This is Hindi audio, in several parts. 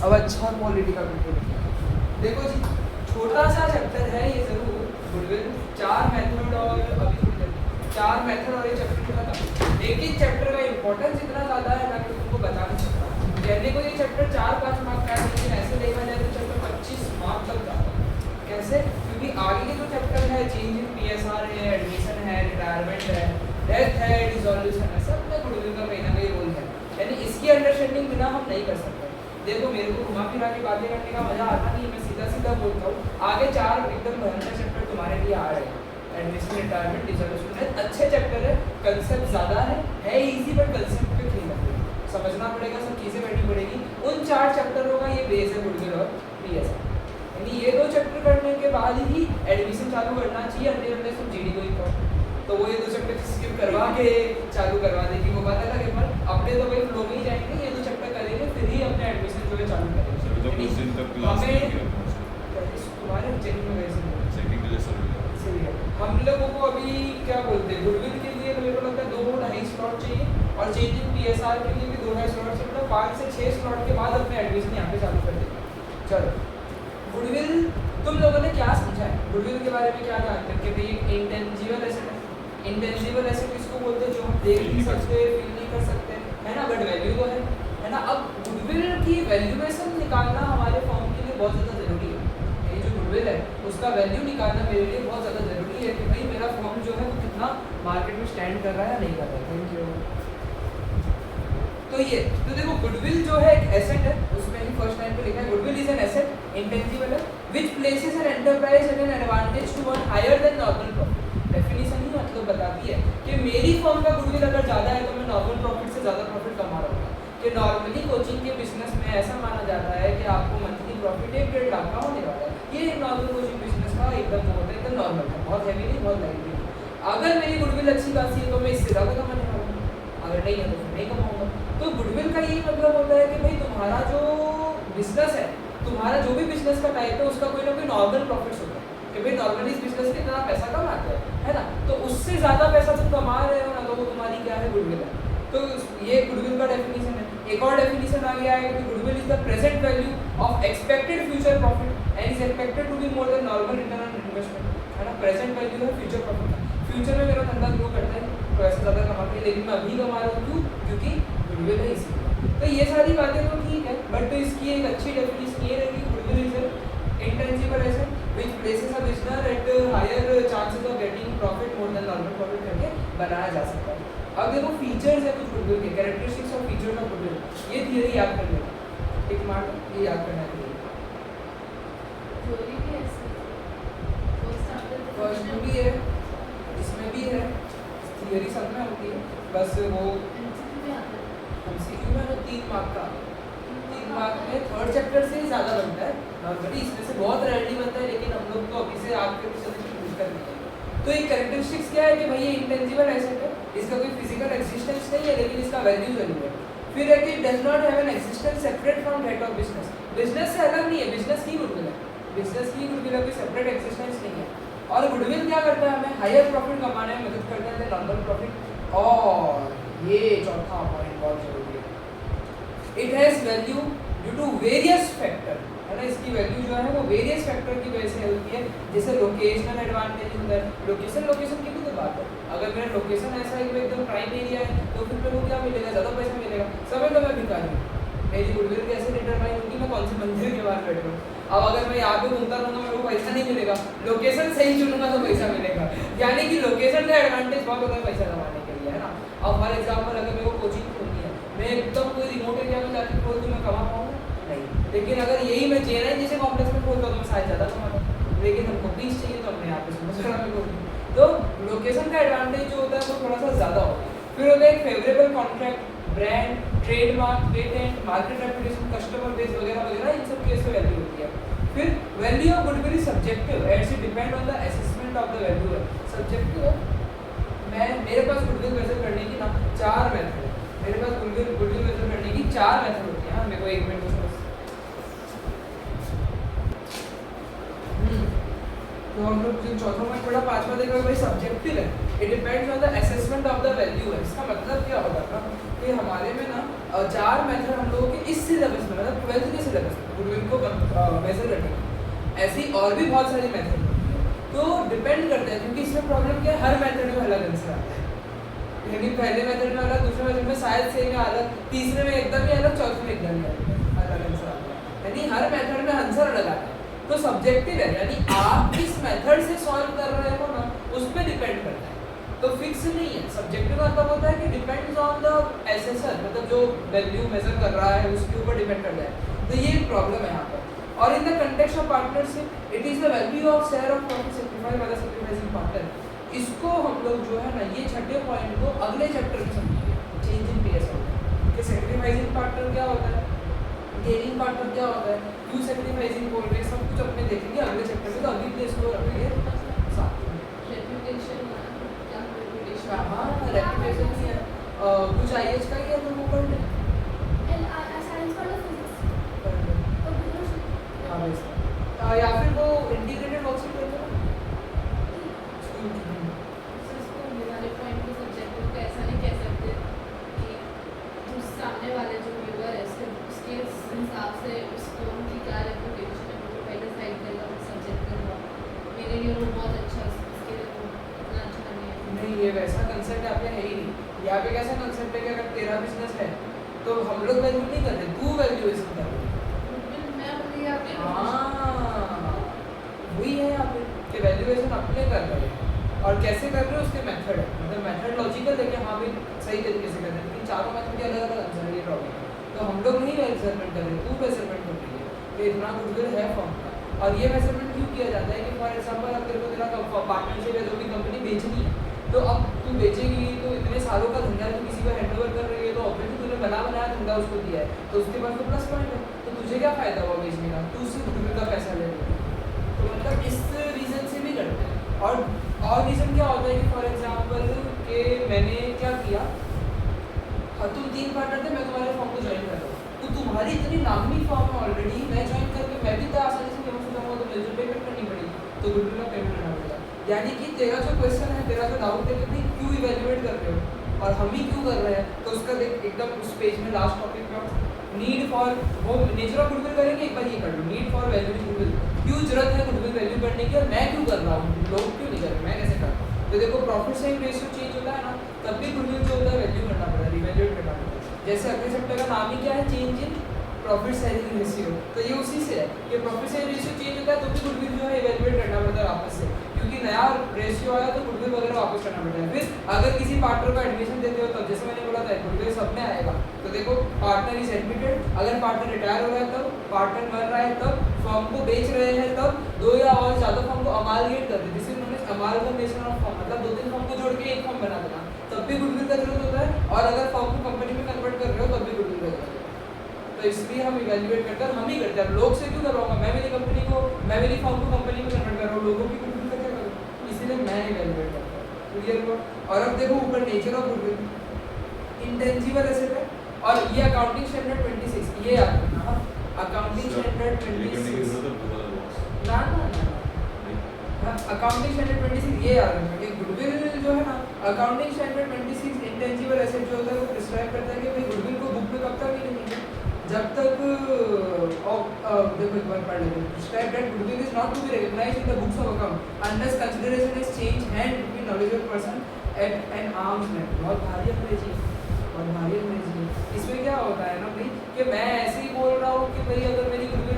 अब अच्छा क्वालिटी का गुडविल। देखो जी, छोटा सा चैप्टर है ये जरूर गुडविल, 4 मेथड और अभी थोड़ी देर 4 मेथड और ये चैप्टर पूरा था। लेकिन चैप्टर का इंपॉर्टेंस इतना ज़्यादा है ना कि तुमको बता नहीं सकता। कहने को ये चैप्टर 4-5 मार्क का है, लेकिन ऐसे देखा जाए तो चैप्टर 25 मार्क तक जाता है। कैसे? क्योंकि आगे के जो चैप्टर है, चेंज इन PSR है, एडमिशन है, रिटायरमेंट है, डेथ है, डिसोल्यूशन है, सब में गुडविल का कहीं ना कहीं रोल है। यानी इसकी अंडरस्टैंडिंग बिना हम नहीं कर सकते। देखो मेरे को घुमा फिरा के बातें करने का मजा आता नहीं, मैं सीधा सीधा बोलता हूँ। आगे 4 एकदम भयंकर चैप्टर तुम्हारे लिए आ रहे हैं, एडमिशन, रिटायरमेंट, डिसोल्यूशन, अच्छे चैप्टर है, कंसेप्ट ज़्यादा है इजी, बट कंसेप्ट पे खेलना पड़ेगा, समझना पड़ेगा, सब चीज़ें बैठनी पड़ेगी। उन 4 चैप्टरों का ये बेस है गुडविल और PSR। यानी ये 2 चैप्टर करने के बाद ही एडमिशन चालू करना चाहिए, अन्य सब GD को ही करो। तो वो ये 2 चैप्टर स्किप करवा के चालू करवा देगी, वो बात अलग है, पर अपने तो भाई फ्लो में ही जाएंगे, ये 2 चैप्टर करेंगे फिर ही अपने एडमिशन जो है चालू करेंगे। तो कुछ दिन तक क्लास तुम्हारे चेकिंग में कैसे चेकिंग के लिए सही है। हम लोगों को अभी क्या बोलते हैं, गुडविल के लिए मेरे को लगता है 2-2.5 स्लॉट चाहिए, और चेंज इन PSR के लिए भी 2-2.5 स्लॉट चाहिए, मतलब 5 से 6 स्लॉट के बाद अपने एडमिशन यहाँ पे चालू कर देंगे। चलो, गुडविल तुम लोगों ने क्या समझा है, गुडविल के बारे में क्या जानते हो कि भाई एक इंटेंजिबल एसेट है। इंटेंजिबल एसेट किसको बोलते हैं? जो हम देख नहीं सकते, फील नहीं कर सकते, है ना, बट वैल्यू तो है ना। अब गुडविल की वैल्यूएशन निकालना हमारे फॉर्म के लिए बहुत ज़्यादा ज़रूरी है। ये जो गुडविल है उसका वैल्यू निकालना मेरे लिए बहुत ज़्यादा ज़रूरी है कि भाई मेरा फॉर्म जो है वो कितना मार्केट में स्टैंड कर रहा है या नहीं कर रहा है। Thank you. तो ये तो देखो, गुडविल जो है एक एसेट है, उसमें ही फर्स्ट टाइम पे लिखा है goodwill is an asset intangible है which places an enterprise at an advantage to earn higher than normal profit. Definition ही मतलब बताती है कि मेरी फर्म का गुडविल अगर ज़्यादा है तो मैं नॉर्मल प्रॉफिट से ज़्यादा प्रॉफिट कमा रहा हूँ। कि नॉर्मली कोचिंग के बिजनेस में ऐसा माना जाता है कि आपको मंथली प्रॉफिट 1-1.5 लाख का होने वाला है। ये नॉर्मल कोचिंग बिजनेस का एकदम वो होता है, एकदम नॉर्मल है, बहुत हैवी नहीं, बहुत लाइट नहीं। अगर मेरी गुडविल अच्छी खासी है तो मैं इससे ज़्यादा कमाने वाला हूँ, अगर नहीं है तो फिर नहीं कमाऊँगा। तो गुडविल का यही मतलब होता है कि भाई तुम्हारा जो बिजनेस है, तुम्हारा जो भी बिजनेस का टाइप है, उसका कोई ना कोई नॉर्मल प्रॉफिट्स होता है कि भाई नॉर्मली इस बिजनेस में इतना पैसा कमाते हैं, है ना, तो उससे ज़्यादा पैसा तुम कमा रहे हो ना, तो वो तुम्हारी क्या है, गुडविल है। तो ये गुडविल का डेफिनेशन है। एक और डेफिनेशन आ गया है कि goodwill is the present value of expected future profit and is expected to be more than normal return on investment, है ना। प्रेजेंट वैल्यू है फ्यूचर प्रॉफिट, फ्यूचर में मेरा धंधा ग्रो करता है तो ऐसा ज़्यादा कमाते हैं, लेकिन मैं अभी कमा रहा हूँ क्यों? क्योंकि गुडविल है इसलिए। तो ये सारी बातें तो ठीक है, बट तो इसकी एक अच्छी डेफिनेशन ये रहेगी, goodwill is an intangible asset which places a business at higher chances of getting profit more than normal profit करके बनाया जा सकता है। अब देखो फीचर्स है कुछ गुडविल के, कैरेक्टरिस्टिक्स और फीचर्स ऑफ गुडविल, ये थियरी याद कर लेना, टिक मार दो, ये याद करना है। फर्स्ट में भी है, इसमें भी है, थियरी सब में होती है, बस वो MCQ में तो 3 मार्क का, 3 मार्क में थर्ड चैप्टर से ही ज़्यादा बनता है नॉर्मली, इसमें से बहुत रेयरली बनता है, लेकिन हम लोग तो अभी से आपके यूज कर लेते हैं। तो एक कैरेक्टरिस्टिक्स क्या है कि भाई ये इंटेंजिबल एसेट है, इसका कोई फिजिकल एक्सिस्टेंस नहीं है, लेकिन इसका वैल्यू जरूर है। फिर है कि does not have an existence separate from that of business, business से अलग नहीं है, बिजनेस की गुडविल है, बिजनेस की गुडविल है, कोई सेपरेट एक्सिस्टेंस नहीं है। और गुडविल क्या करता है, हमें हायर प्रॉफिट कमाने में मदद करता है नॉर्मल प्रॉफिट। और ये चौथा पॉइंट बहुत जरूरी है, it has value due to various factor, है ना। इसकी वैल्यू जो है वो वेरियस फैक्टर की वजह से होती है, जैसे लोकेशनल एडवांटेज होता है, लोकेशन की भी तो बात है। अगर मेरा लोकेशन ऐसा है कि एकदम प्राइम एरिया है तो फिर मेरे को क्या मिलेगा, ज़्यादा पैसा मिलेगा। समय तो मैं भिखारी हूँ, मेरी गुडविल कैसे डिटरमाइन होगी, मैं कौन से मंदिर के बाहर बैठ रहा हूँ। अब अगर मैं यहाँ पे घूमता रहूँगा मेरे को पैसा नहीं मिलेगा, लोकेशन सही चुनूंगा तो पैसा मिलेगा। यानी कि लोकेशन का एडवांटेज बहुत होता है पैसा कमाने के लिए, है ना। अब फॉर एग्जाम्पल अगर मेरे को कोचिंग खोलनी है, मैं एकदम कोई रिमोट एरिया में जाकर खोल दूँ, मैं कमा पाऊँगा नहीं। लेकिन अगर यही मैं JNI जैसे कॉम्प्लेक्स में खोलता तो मैं शायद ज़्यादा कमाता, लेकिन हमको पीस चाहिए तो हमने यहाँ पे समझ रहा है। तो लोकेशन का एडवांटेज जो होता है वो थोड़ा सा ज़्यादा होता है। फिर होता है एक favourable contract, brand, trademark, patent, market reputation, customer base वगैरह वगैरह, इन सब केस में वैल्यू होती है। फिर value of goodwill is subjective and it depend on the assessment of the value है। सब्जेक्टिव है, मेरे पास गुडविल मेजर करने की ना 4 मेथड है, मेरे पास गुडविल मेजर करने की 4 मेथड होती है। मेरे को 1 मिनट तो हम लोग जो चौथा पॉइंट पढ़ा, पांचवा देखा भाई सब्जेक्टिव है, it depends on the assessment of the value है। इसका मतलब क्या होगा ना कि हमारे में ना 4 मेथड हम लोगों के इस सिलेबस में, मतलब 12th कैसे लगा सकते गुडविल को मेजर करने की। ऐसी और भी बहुत सारी मेथड तो डिपेंड करता है, क्योंकि इसमें प्रॉब्लम क्या है, हर मेथड में अलग आंसर आता है। यानी पहले मेथड में अलग, दूसरे मेथड में शायद सेम या अलग, तीसरे में एकदम ही अलग, चौथे में एकदम ही अलग आंसर आता है। यानी हर मेथड में आंसर अलग आता है। तो सब्जेक्टिव है, यानी आप किस मेथड से सॉल्व कर रहे हो ना उस पर डिपेंड करता है। तो फिक्स नहीं है। सब्जेक्टिव का मतलब होता है कि डिपेंड्स ऑन द एसेसर, मतलब जो वैल्यू मेजर कर रहा है उसके ऊपर डिपेंड करता है। तो ये प्रॉब्लम है यहाँ पर। और in the context of partnership it is the value of share of profit sacrifice by the sacrificing partner. इसको हम लोग जो है ना ये छठे पॉइंट को अगले चैप्टर में समझेंगे, चेंज इन पीएस कि सैक्रिफाइसिंग पार्टनर क्या होता है, गेनिंग पार्टनर क्या होता है, क्यों सैक्रिफाइसिंग बोल रहे हैं, सब कुछ अपने देखेंगे अगले चैप्टर में। तो अभी प्लेस को रखेंगे साथ में। रेपुटेशन क्या रेपुटेशन? हाँ रेपुटेशन ही है। कुछ आईएएस का ही है तो वो पढ़ लें। हाँ वैसे या फिर वो इंटीग्रेटेड वर्कशीट करते हैं स्कूल की। इसको हमारे पॉइंट को सब्जेक्टिव को ऐसा नहीं कह सकते कि जो सामने वाले जो व्यूअर है उसके हिसाब से उसको उनकी क्या रेपुटेशन है वो पहले साइड करेगा, सब्जेक्टिव हुआ मेरे लिए वो बहुत अच्छा है, इसके लिए वो इतना अच्छा नहीं है। नहीं ये वैसा कंसेप्ट यहाँ पे है ही नहीं। यहाँ पे कैसा कंसेप्ट है कि अगर तेरा बिजनेस है तो हम लोग वैल्यू नहीं कर रहे, तू वैल्यूएशन कर रहे। मैं बोली आपने हाँ वही है यहाँ पे कि वैल्यूएशन अपने कर रहे हैं और कैसे कर रहे हो उसके मेथड है, मतलब मेथड लॉजिकल है कि हाँ भाई सही तरीके से कर रहे हैं, लेकिन चारों मेथड के अलग अलग आंसर है, ये प्रॉब्लम है। तो हम लोग नहीं मेजरमेंट कर रहे, तू मेजरमेंट कर रही है कि इतना गुडविल है फर्म का। और ये मेजरमेंट क्यों किया जाता है कि फॉर एग्जाम्पल अब तेरे को तेरा पार्टनरशिप है जो भी कंपनी बेचनी है, तो अब तू बेचेगी तो इतने सालों का धंधा तू किसी को हैंड ओवर कर रही है, तो ऑब्वियसली तूने बनाया धंधा उसको दिया है, तो उसके पास तो प्लस पॉइंट है, तो तुझे क्या फायदा हुआ बेचने का, तू उससे गुडविल का पैसा ले रही है। तो मतलब इस रीज़न से भी करते हैं। और रीज़न क्या होता है कि फॉर एग्जाम्पल कि मैंने क्या किया, तुम 3 पार्टनर थे, मैं तुम्हारे फॉर्म को ज्वाइन कर रहा हूँ, तो तुम्हारी इतनी नामी फॉर्म है ऑलरेडी, मैं ज्वाइन करके मैं भी तो आसानी से फेमस हो जाऊँगा, तो मुझे पेमेंट करनी पड़ेगी, तो गुडविल का पेमेंट करना पड़ेगा। यानी कि तेरा जो क्वेश्चन है, तेरा जो डाउट है कि भाई क्यों इवेल्युएट कर रहे हो और हम ही क्यों कर रहे हैं, तो उसका देख एकदम उस पेज में लास्ट टॉपिक में नीड फॉर, वो नेचर ऑफ गुडविल करेंगे, एक बार ये कर लो, नीड फॉर वैल्यूइंग गुडविल, क्यों जरूरत है गुडविल वैल्यू करने की और मैं क्यों कर रहा हूँ, लोग क्यों नहीं कर रहे, मैं कैसे कर रहा हूँ। तो देखो प्रॉफिट सेविंग रेशियो चेंज होता है ना, तब भी गुडविल जो होता है वैल्यू करना पड़ता है, रिवैल्यूएट करना पड़ता है। जैसे अगले चैप्टर का नाम ही क्या है, change in profit saving ratio, तो ये उसी से है कि प्रॉफिट सेविंग रेशियो चेंज होता है तो भी गुडविल जो है इवैल्यूएट करना पड़ता है वापस से, क्योंकि नया रेशियो आया तो गुडविल वगैरह वापस करना पड़ता है। फिर अगर किसी पार्टनर को एडमिशन देते हो तब जैसे मैंने बोला था गुडविल सब में आएगा, तो देखो पार्टनर इज एडमिटेड, अगर पार्टनर रिटायर हो रहा है तब, पार्टनर मर रहा है तब, फर्म को बेच रहे हैं तब, 2 या और ज़्यादा फर्म को अमालगेट कर देते, जिससे उन्होंने अमालगमेशन ऑफ फर्म, मतलब 2-3 फर्म को जोड़ के एक फर्म बना देना, तब भी गुडविल का जरूरत होता है। और अगर फर्म को कंपनी में कन्वर्ट कर रहे हो तब भी गुडविल का जरूरत है। तो इसलिए हम इवैल्यूएट करते हैं, हम ही करते हैं। अब लोग से क्यों करवाऊंगा, मैं मेरी कंपनी को, मैं मेरी फर्म को कंपनी में कन्वर्ट कर रहा हूँ, लोगों की गुडविल का क्या करूँ, इसलिए मैं इवैल्यूएट करता हूँ। क्लियर हुआ। और अब देखो ऊपर nature of goodwill, intangible asset है, और ये अकाउंटिंग स्टैंडर्ड 26, ये याद रखना, अकाउंटिंग स्टैंडर्ड 26 ना अकाउंटिंग स्टैंडर्ड 26 ये याद रखना कि गुडविल जो है ना, अकाउंटिंग स्टैंडर्ड 26 इंटेंजिबल एसेट जो होता है वो प्रिस्क्राइब करता है कि भाई गुडविल को बुक में कब तक ही नहीं है, जब तक देखो एक बार पढ़ लेते हैं, prescribe that goodwill is not to be recognised in the books of account unless consideration is change hand between knowledgeable person at an arm's length. बहुत भारी अंग्रेजी, बहुत भारी अंग्रेजी। इसमें क्या होता है ना भाई कि मैं ऐसे ही बोल रहा हूँ कि भाई अगर मेरी गुडविल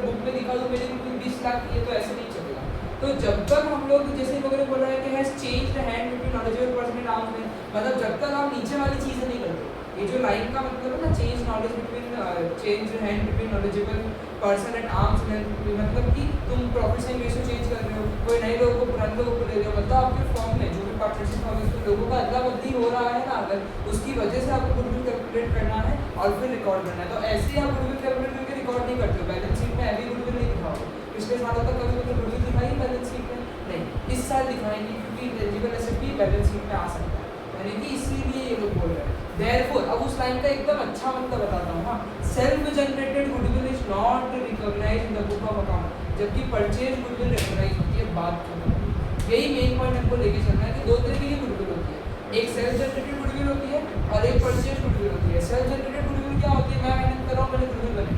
बुक में दिखा दूँ मेरी गुडविल 20 लाख की है, तो ऐसे नहीं चलेगा। तो जब तक हम लोग जैसे लोगों ने बोला है कि has changed hand between knowledgeable person and arms length, मतलब जब तक आप नीचे वाली चीज़ें नहीं करते, ये जो लाइन का मतलब है ना, change knowledge between change hand between knowledgeable person and arms length, मतलब कि तुम प्रॉफिट सेविंग रेशियो चेंज कर रहे हो, कोई नए लोगों को पुराने लोगों को ले रहे हो, मतलब आपके फॉर्म में जो भी पार्टनरशिप फॉर्म है लोगों का अदला बदली हो रहा है ना, अगर उसकी वजह से आपको गुडविल कैलकुलेट करना है और फिर रिकॉर्ड करना है। तो ऐसे ही आप गुडविल कैलकुलेट करके रिकॉर्ड नहीं करते हो, बैलेंस शीट में अभी गुडविल नहीं दिखाओगे, पिछले सालों तक कभी मतलब गुडविल दिखाई बैलेंस शीट में नहीं, इस साल दिखाएंगे क्योंकि इंटेंजिबल एसेट भी बैलेंस शीट में आ सकता है, यानी कि इसीलिए ये लोग बोल रहे हैं। Therefore, अब उस लाइन का एकदम अच्छा मतलब बताता हूँ। हाँ, self generated goodwill is not recognised in the book of account, जबकि परचेज गुडविल रिकॉग्नाइज होती है। बात खत्म। यही मेन पॉइंट हमको लेके चलना है कि 2 तरीके की गुडविल होती है, एक सेल्फ जनरेटेड गुडविल होती है और एक परचेज गुडविल होती है। सेल्फ जनरेटेड गुडविल क्या होती है, मैं मेहनत कर रहा हूँ, मैंने गुडविल बने,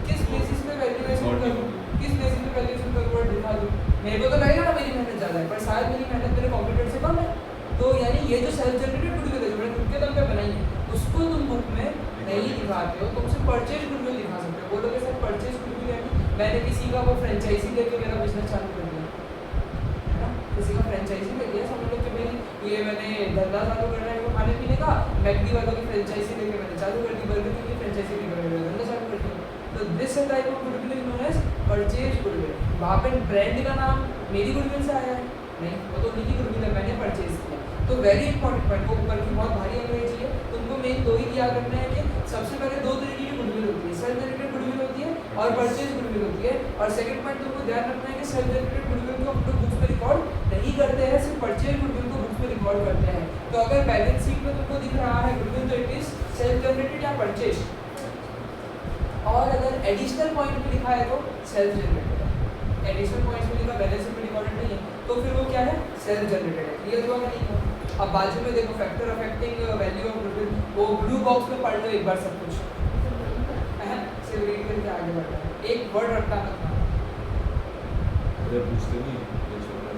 किस बेसिस पे वैल्यूएशन करूँ, किस बेसिस पे वैल्यूएशन करूँ और दिखा दूँ, मेरे को तो लगेगा ना मेरी मेहनत ज़्यादा है, पर शायद मेरी मेहनत मेरे कॉम्पिटिटर से कम है। तो यानी ये जो सेल्फ जनरेटेड गुडविल है जो मैंने खुद के दम पे बनाई है, उसको तुम बुक में नहीं दिखाते हो, तुम सिर्फ परचेज गुडविल दिखा सकते हो। बोलोगे सर परचेज गुडविल यानी मैंने किसी का वो फ्रेंचाइजी लेके मेरा बिजनेस चालू कर दिया, है ना, किसी का फ्रेंचाइजी ले लिया, समझ लो कि भाई ये मैंने धंधा चालू करना है वो खाने पीने का, मैकडी वालों की फ्रेंचाइजी लेके मैंने चालू कर दी, बर्गर किंग की फ्रेंचाइजी लेके मैंने धंधा चालू कर दिया। तो this type of goodwill is known as purchase goodwill. वहाँ पे ब्रांड का नाम मेरी गुडविल से आया है नहीं, वो तो उन्हीं की गुडविल है, मैंने परचेज किया। तो वेरी इंपॉर्टेंट पॉइंट, वो ऊपर की बहुत भारी अंग्रेजी है, तुमको मेन दो ही याद रखना है कि सबसे पहले दो तरीके की गुडविल होती है, सेल्फ जनरेटेड गुडविल होती है और परचेज गुडविल होती है। और सेकंड पॉइंट तुमको ध्यान रखना है कि सेल्फ जनरेटेड गुडविल को हम लोग बुक्स में रिकॉर्ड नहीं करते हैं, सिर्फ परचेज गुडविल को बुक्स में रिकॉर्ड करते हैं। तो अगर बैलेंस शीट में तुमको दिख रहा है गुडविल तो इट इज सेल्फ जनरेटेड या परचेज, और अगर एडिशनल पॉइंट में लिखा है तो सेल्फ जनरेटेड है, एडिशनल पॉइंट्स में लिखा बैलेंस शीट में रिकॉर्डेड नहीं है तो फिर वो क्या है, सेल्फ जनरेटेड है। क्लियर हुआ कि नहीं हुआ? अब बाजू में देखो factor affecting value of goodwill, वो ब्लू बॉक्स में पढ़ लो एक बार सब कुछ, सिर्फ रीड करके आगे बढ़ना है, एक वर्ड रटना मत ना। अरे पूछते नहीं ये छोटा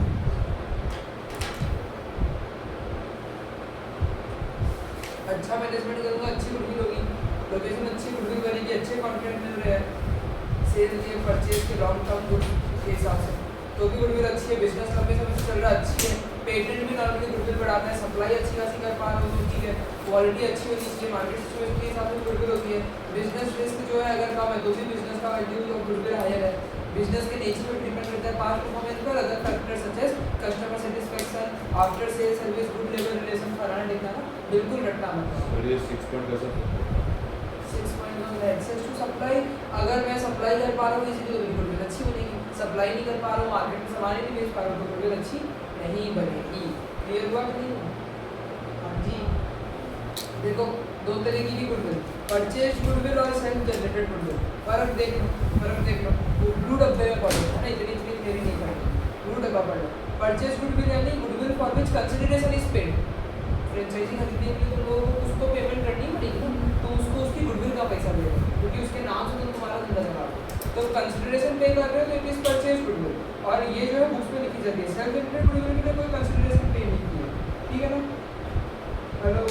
अच्छा मैनेजमेंट करूँगा, अच्छी गुडविल होगी, लोकेशन अच्छी, गुडविल बनेगी, अच्छे कॉन्टेंट मिल रहे हैं, सेल के परचेज के लॉन्ग टर्म गुड के हिसाब से तो भी गुडविल अच्छी है, बिजनेस लंबे समय से चल रहा है अच्छी है, पेटेंट भी नॉर्मली गुडविल बढ़ाता है, सप्लाई अच्छी खासी कर पा रहे हो तो ठीक है, क्वालिटी अच्छी होनी चाहिए, मार्केट सिचुएशन के हिसाब से गुडविल होती है, बिजनेस रिस्क जो है अगर कम है तो भी बिजनेस का वैल्यू और गुडविल हायर है, बिजनेस के नेचर पर डिपेंड करता है, पास्ट परफॉर्मेंस पर, other factors such as customer satisfaction, after sale service, good labour relation, फलाना लिखना ना बिल्कुल रटना मत। और ये 6 पॉइंट कैसा 6.1 एक्सेस टू सप्लाई, अगर मैं सप्लाई कर पा रहा हूँ इसीलिए तो गुडविल अच्छी बनेगी, सप्लाई नहीं कर पा रहा हूँ, मार्केट में सामान नहीं बेच पा रहा हूँ तो गुडविल अच्छी नहीं बनेगी। क्लियर हुआ कि नहीं? हाँ जी, देखो दो तरीके की गुडविल, परचेज गुडविल और सेल्फ जनरेटेड गुडविल, फर्क देख लो, ब्लू डब्बे में पढ़ो, है ना, इतनी थ्योरी नहीं पढ़नी, ब्लू डब्बा पढ़ो। परचेज गुडविल यानी goodwill for which consideration is paid, franchisee खरीदने के लिए तुम लोगों को कुछ तो पेमेंट करनी पड़ेगी, तो उसको उसकी गुडविल का पैसा दे दो क्योंकि उसके नाम से तुम तुम्हारा धंधा चला रहे हो, तो कंसिडरेशन पे कर रहे हो तो इट इज परचेज गुडविल, और ये जो है बुक्स में लिखी जाती है। सेल्फ जनरेटेड गुडविल के लिए कोई कंसिडरेशन पे नहीं की है, ठीक है ना? हेलो,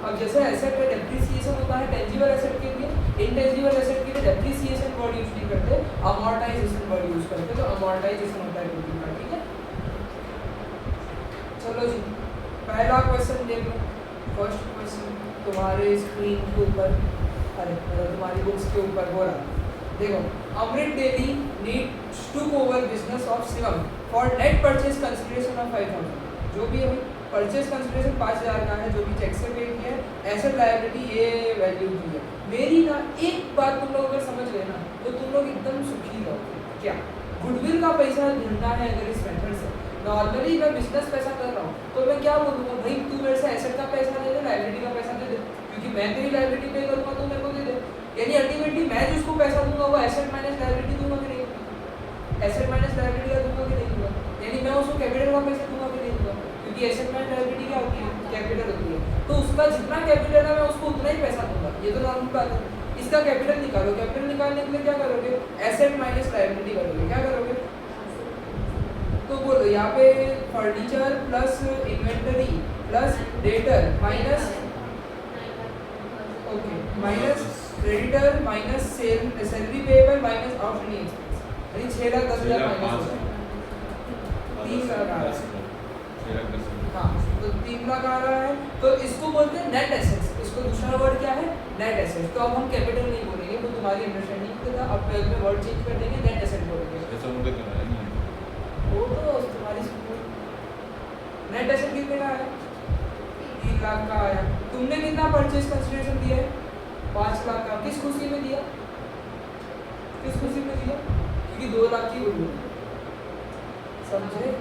अब जैसे एसेट में डेप्रिसिएशन होता है टेंजिबल एसेट के लिए, इनटेंजिबल एसेट के लिए डेप्रिसिएशन वर्ड यूज नहीं करते, अमोर्टाइजेशन वर्ड यूज करते, तो अमोर्टाइजेशन होता है गुडविल का, ठीक है? चलो जी, पहला क्वेश्चन देख लो, फर्स्ट क्वेश्चन तुम्हारे स्क्रीन के ऊपर, अरे तुम्हारी बुक्स के ऊपर हो रहा, देखो, Amrit daily needs took over business of Shivam for net purchase consideration of 5000, जो भी अभी परचेज कंसिडरेशन 5000 का है, जो भी चेक से पे किया है, एसेट लायबिलिटी ये वैल्यू की है। मेरी ना एक बात तुम लोग अगर समझ गए ना तो तुम लोग एकदम सुखी रहोगे। क्या गुडविल का पैसा ढूंढना है अगर इस मेथड से, नॉर्मली मैं बिजनेस पैसा कर रहा हूँ तो मैं क्या बोलूँगा, भाई तू मेरे से एसेट का पैसा दे दे, लायबिलिटी का पैसा दे दे, क्योंकि मैं तेरी लायबिलिटी पे करूँगा तो मेरे को दे दे, यानी अल्टीमेटली मैं जिसको पैसा दूंगा वो एसेट माइनस लायबिलिटी दूंगा कि नहीं दूंगा, एसेट माइनस लायबिलिटी का दूंगा कि नहीं दूंगा, यानी मैं उसको कैपिटल का पैसा दूंगा कि नहीं दूंगा, क्योंकि एसेट माइनस लायबिलिटी क्या होती है, कैपिटल होती है, तो उसका जितना कैपिटल है मैं उसको उतना ही पैसा दूंगा, ये तो नॉर्मल बात है। इसका कैपिटल निकालो, कैपिटल निकालने के लिए क्या करोगे, एसेट माइनस लायबिलिटी करोगे, क्या करोगे, तो बोलो यहाँ पे furniture plus inventory plus debtor minus, okay, minus creditor minus salary payable minus outstanding expense, यानी 6,10,000 माइनस हो जाएगा, 3 लाख आ रहा है, हाँ, तो 3 लाख आ रहा है, तो इसको बोलते हैं नेट एसेट्स, इसको दूसरा वर्ड क्या है, नेट एसेट्स। तो अब हम कैपिटल नहीं बोलेंगे, वो तुम्हारी अंडरस्टैंडिंग पे था, अब 12th में वर्ड चेंज कर देंगे, नेट एसेट बोलेंगे, ऐसा मुझे करना है नहीं, वो तो तुम्हारी नेट एसेट कितने का है, 3 लाख का आया, तुमने कितना परचेज कंसिडरेशन दिया है, 5 लाख का, किस खुशी में दिया, किस खुशी में दिया, क्योंकि 2 लाख की गुडविल, समझे?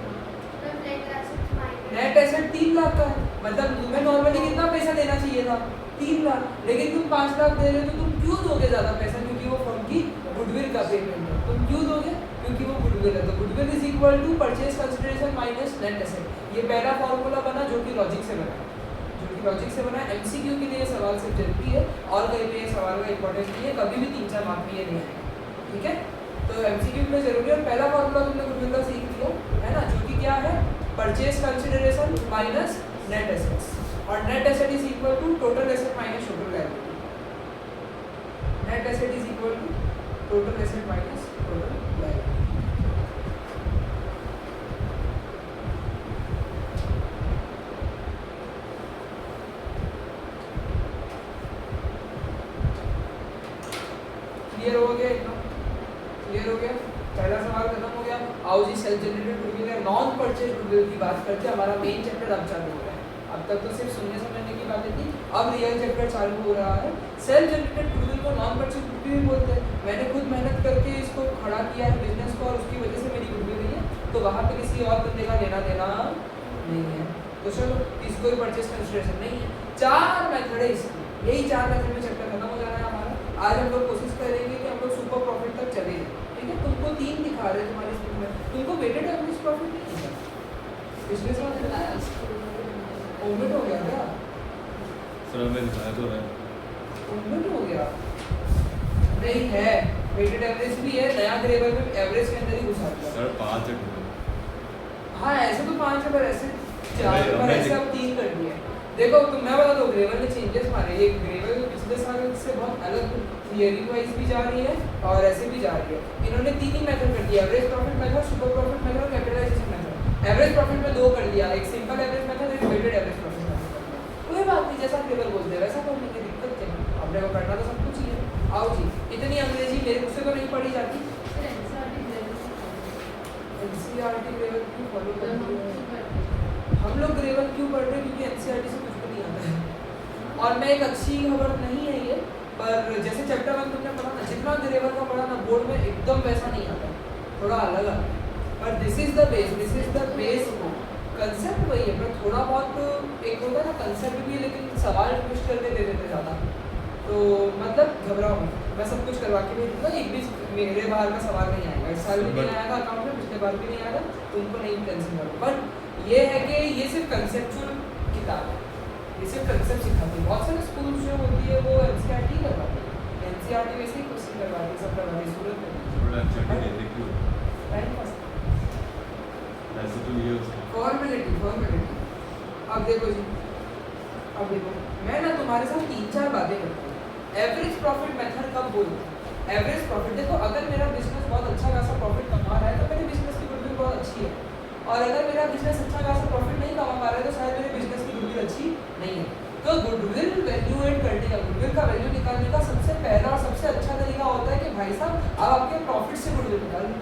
नेट एसेट 3 लाख का है, मतलब तुम्हें नॉर्मली कितना पैसा देना चाहिए था, 3 लाख, लेकिन तुम 5 लाख दे रहे हो, तो तुम क्यों दोगे ज्यादा पैसा, क्योंकि वो फर्म की गुडविल का पेमेंट है, तुम क्यों दोगे, क्योंकि वो गुडविल है, तो goodwill is equal to purchase consideration minus net asset, ये पहला फॉर्मूला बना जो कि लॉजिक से बना, जो कि लॉजिक से बना है। एमसीक्यू के लिए ये सवाल सिर्फ जरूरी है और कहीं पे ये सवाल का इंपॉर्टेंस नहीं है, कभी भी 3-4 मार्क में ये नहीं आएगा, ठीक है। तो एमसीक्यू में जरूरी है। और पहला फॉर्मूला तुमने गुडविल का सीख लिया है ना, जो कि क्या है, purchase consideration minus net assets, और net asset is equal to total asset minus total liability. Net asset is equal to total asset minus total liability. Clear हो गया इतना? क्लियर हो गया? पहला सवाल खत्म हो गया। आओ जी सेल्फ जनरेटेड गुडविल या नॉन परचेज गुडविल की बात करते हैं। हमारा मेन चैप्टर अब चालू हो रहा है। अब तक तो सिर्फ सुनने समझने की बातें थी, अब रियल चैप्टर चालू हो रहा है। सेल्फ जनरेटेड गुडविल को नॉन परचेज गुडविल बोलते हैं। मैंने खुद मेहनत करके इसको खड़ा किया है बिजनेस को, और उसकी वजह से मेरी गुडविल नहीं है, तो वहाँ पे किसी और बंदे का लेना देना नहीं है। तो चलो इसको भी परचेज कंसिडरेशन नहीं है। 4 मेथड है इसकी, यही 4 मेथड में चैप्टर खत्म हो जाना है हमारा। आज हम लोग कोशिश करेंगे कि हम लोग सुपर प्रॉफिट तक चले जाएं, ठीक है। तुमको 3 दिखा रहे हैं तुम्हारी स्कूल में, तुमको वेटेड एवरेज प्रॉफिट नहीं है। पिछले साल दिखाया, ओमिट हो गया क्या? सर हमें दिखाया तो है, ओमिट हो गया नहीं है। वेटेड एवरेज भी है, नया ग्रेवल में एवरेज के अंदर ही घुसा दिया। सर 5 है टोटल। हाँ ऐसे तो 5 है, पर ऐसे 4 हमें- पर हमें ऐसे अब 3 कर दिए। देखो तुम, मैं बता दो, ग्रेवल ने चेंजेस मारे। ये ग्रेवल पिछले साल से बहुत अलग थियरी वाइज भी जा रही है और ऐसे भी जा रही है। इन्होंने 3 ही मेथड कर दिया, average profit method, super profit method और कैपिटलाइजेशन मेथड। एवरेज प्रॉफिट में 2 कर दिया, एक सिंपल एवरेज मेथड, एक वेटेड एवरेज प्रॉफिट मेथड। कोई बात नहीं, जैसा ग्रेवल बोलते हैं वैसा करने की दिक्कत क्या है, अपने को करना तो सब कुछ ही है। आओ जी, इतनी अंग्रेजी मेरे मुझसे तो नहीं पढ़ी जाती। एनसीईआरटी ग्रेवल क्यों फॉलो करती है? हम लोग ग्रेवल क्यों पढ़ रहे हैं? क्योंकि एनसीईआरटी से कुछ भी नहीं आता है। और मैं एक अच्छी खबर नहीं है ये, पर जैसे चैप्टर 1 तुमने पढ़ा ना, जितना ग्रेवल का पढ़ा ना बोर्ड में एकदम वैसा नहीं आता, थोड़ा अलग आता है। पर this is the base, this is the base. Concept वही है, पर थोड़ा बहुत एक होता है ना कंसेप्ट भी, लेकिन सवाल ट्विस्ट करके दे देते ज़्यादा। तो मतलब घबराओ मत, मैं सब कुछ करवा के भेज दूँगा। एक भी मेरे बाहर का सवाल नहीं आएगा, इस साल भी नहीं आएगा अकाउंट में, पिछले बार भी नहीं आएगा, तुमको नहीं टेंशन करो। बट ये है कि ये सिर्फ कंसेप्चुअल किताब है, ये सिर्फ कंसेप्ट सिखाती है। बहुत सारे स्कूल जो होती है वो एनसीईआरटी करवाती है, एनसीईआरटी वैसे ही क्वेश्चन करवाती है, सब करवाती है सूरत में। थोड़ा अच्छा देते क्यों टाइम पास, ऐसे तो ये उसका फॉर्मेलिटी, फॉर्मेलिटी। अब देखो जी, अब देखो मैं ना तुम्हारे साथ 3-4 बातें करता हूँ। एवरेज प्रॉफिट मेथड कब बोलते हैं? एवरेज प्रॉफिट, देखो अगर मेरा बिजनेस बहुत अच्छा खासा प्रॉफिट कमा रहा है तो मेरे बिजनेस की गुडविल बहुत अच्छी है, और अगर मेरा बिजनेस अच्छा खासा प्रॉफिट नहीं कमा पा रहा है तो शायद मेरे बिजनेस की गुडविल अच्छी नहीं है। तो गुडविल वैल्यूएट करने का, गुडविल का वैल्यू निकालने का सबसे पहला और सबसे अच्छा तरीका होता है कि भाई साहब आप आपके प्रॉफिट से गुडविल निकाल लो,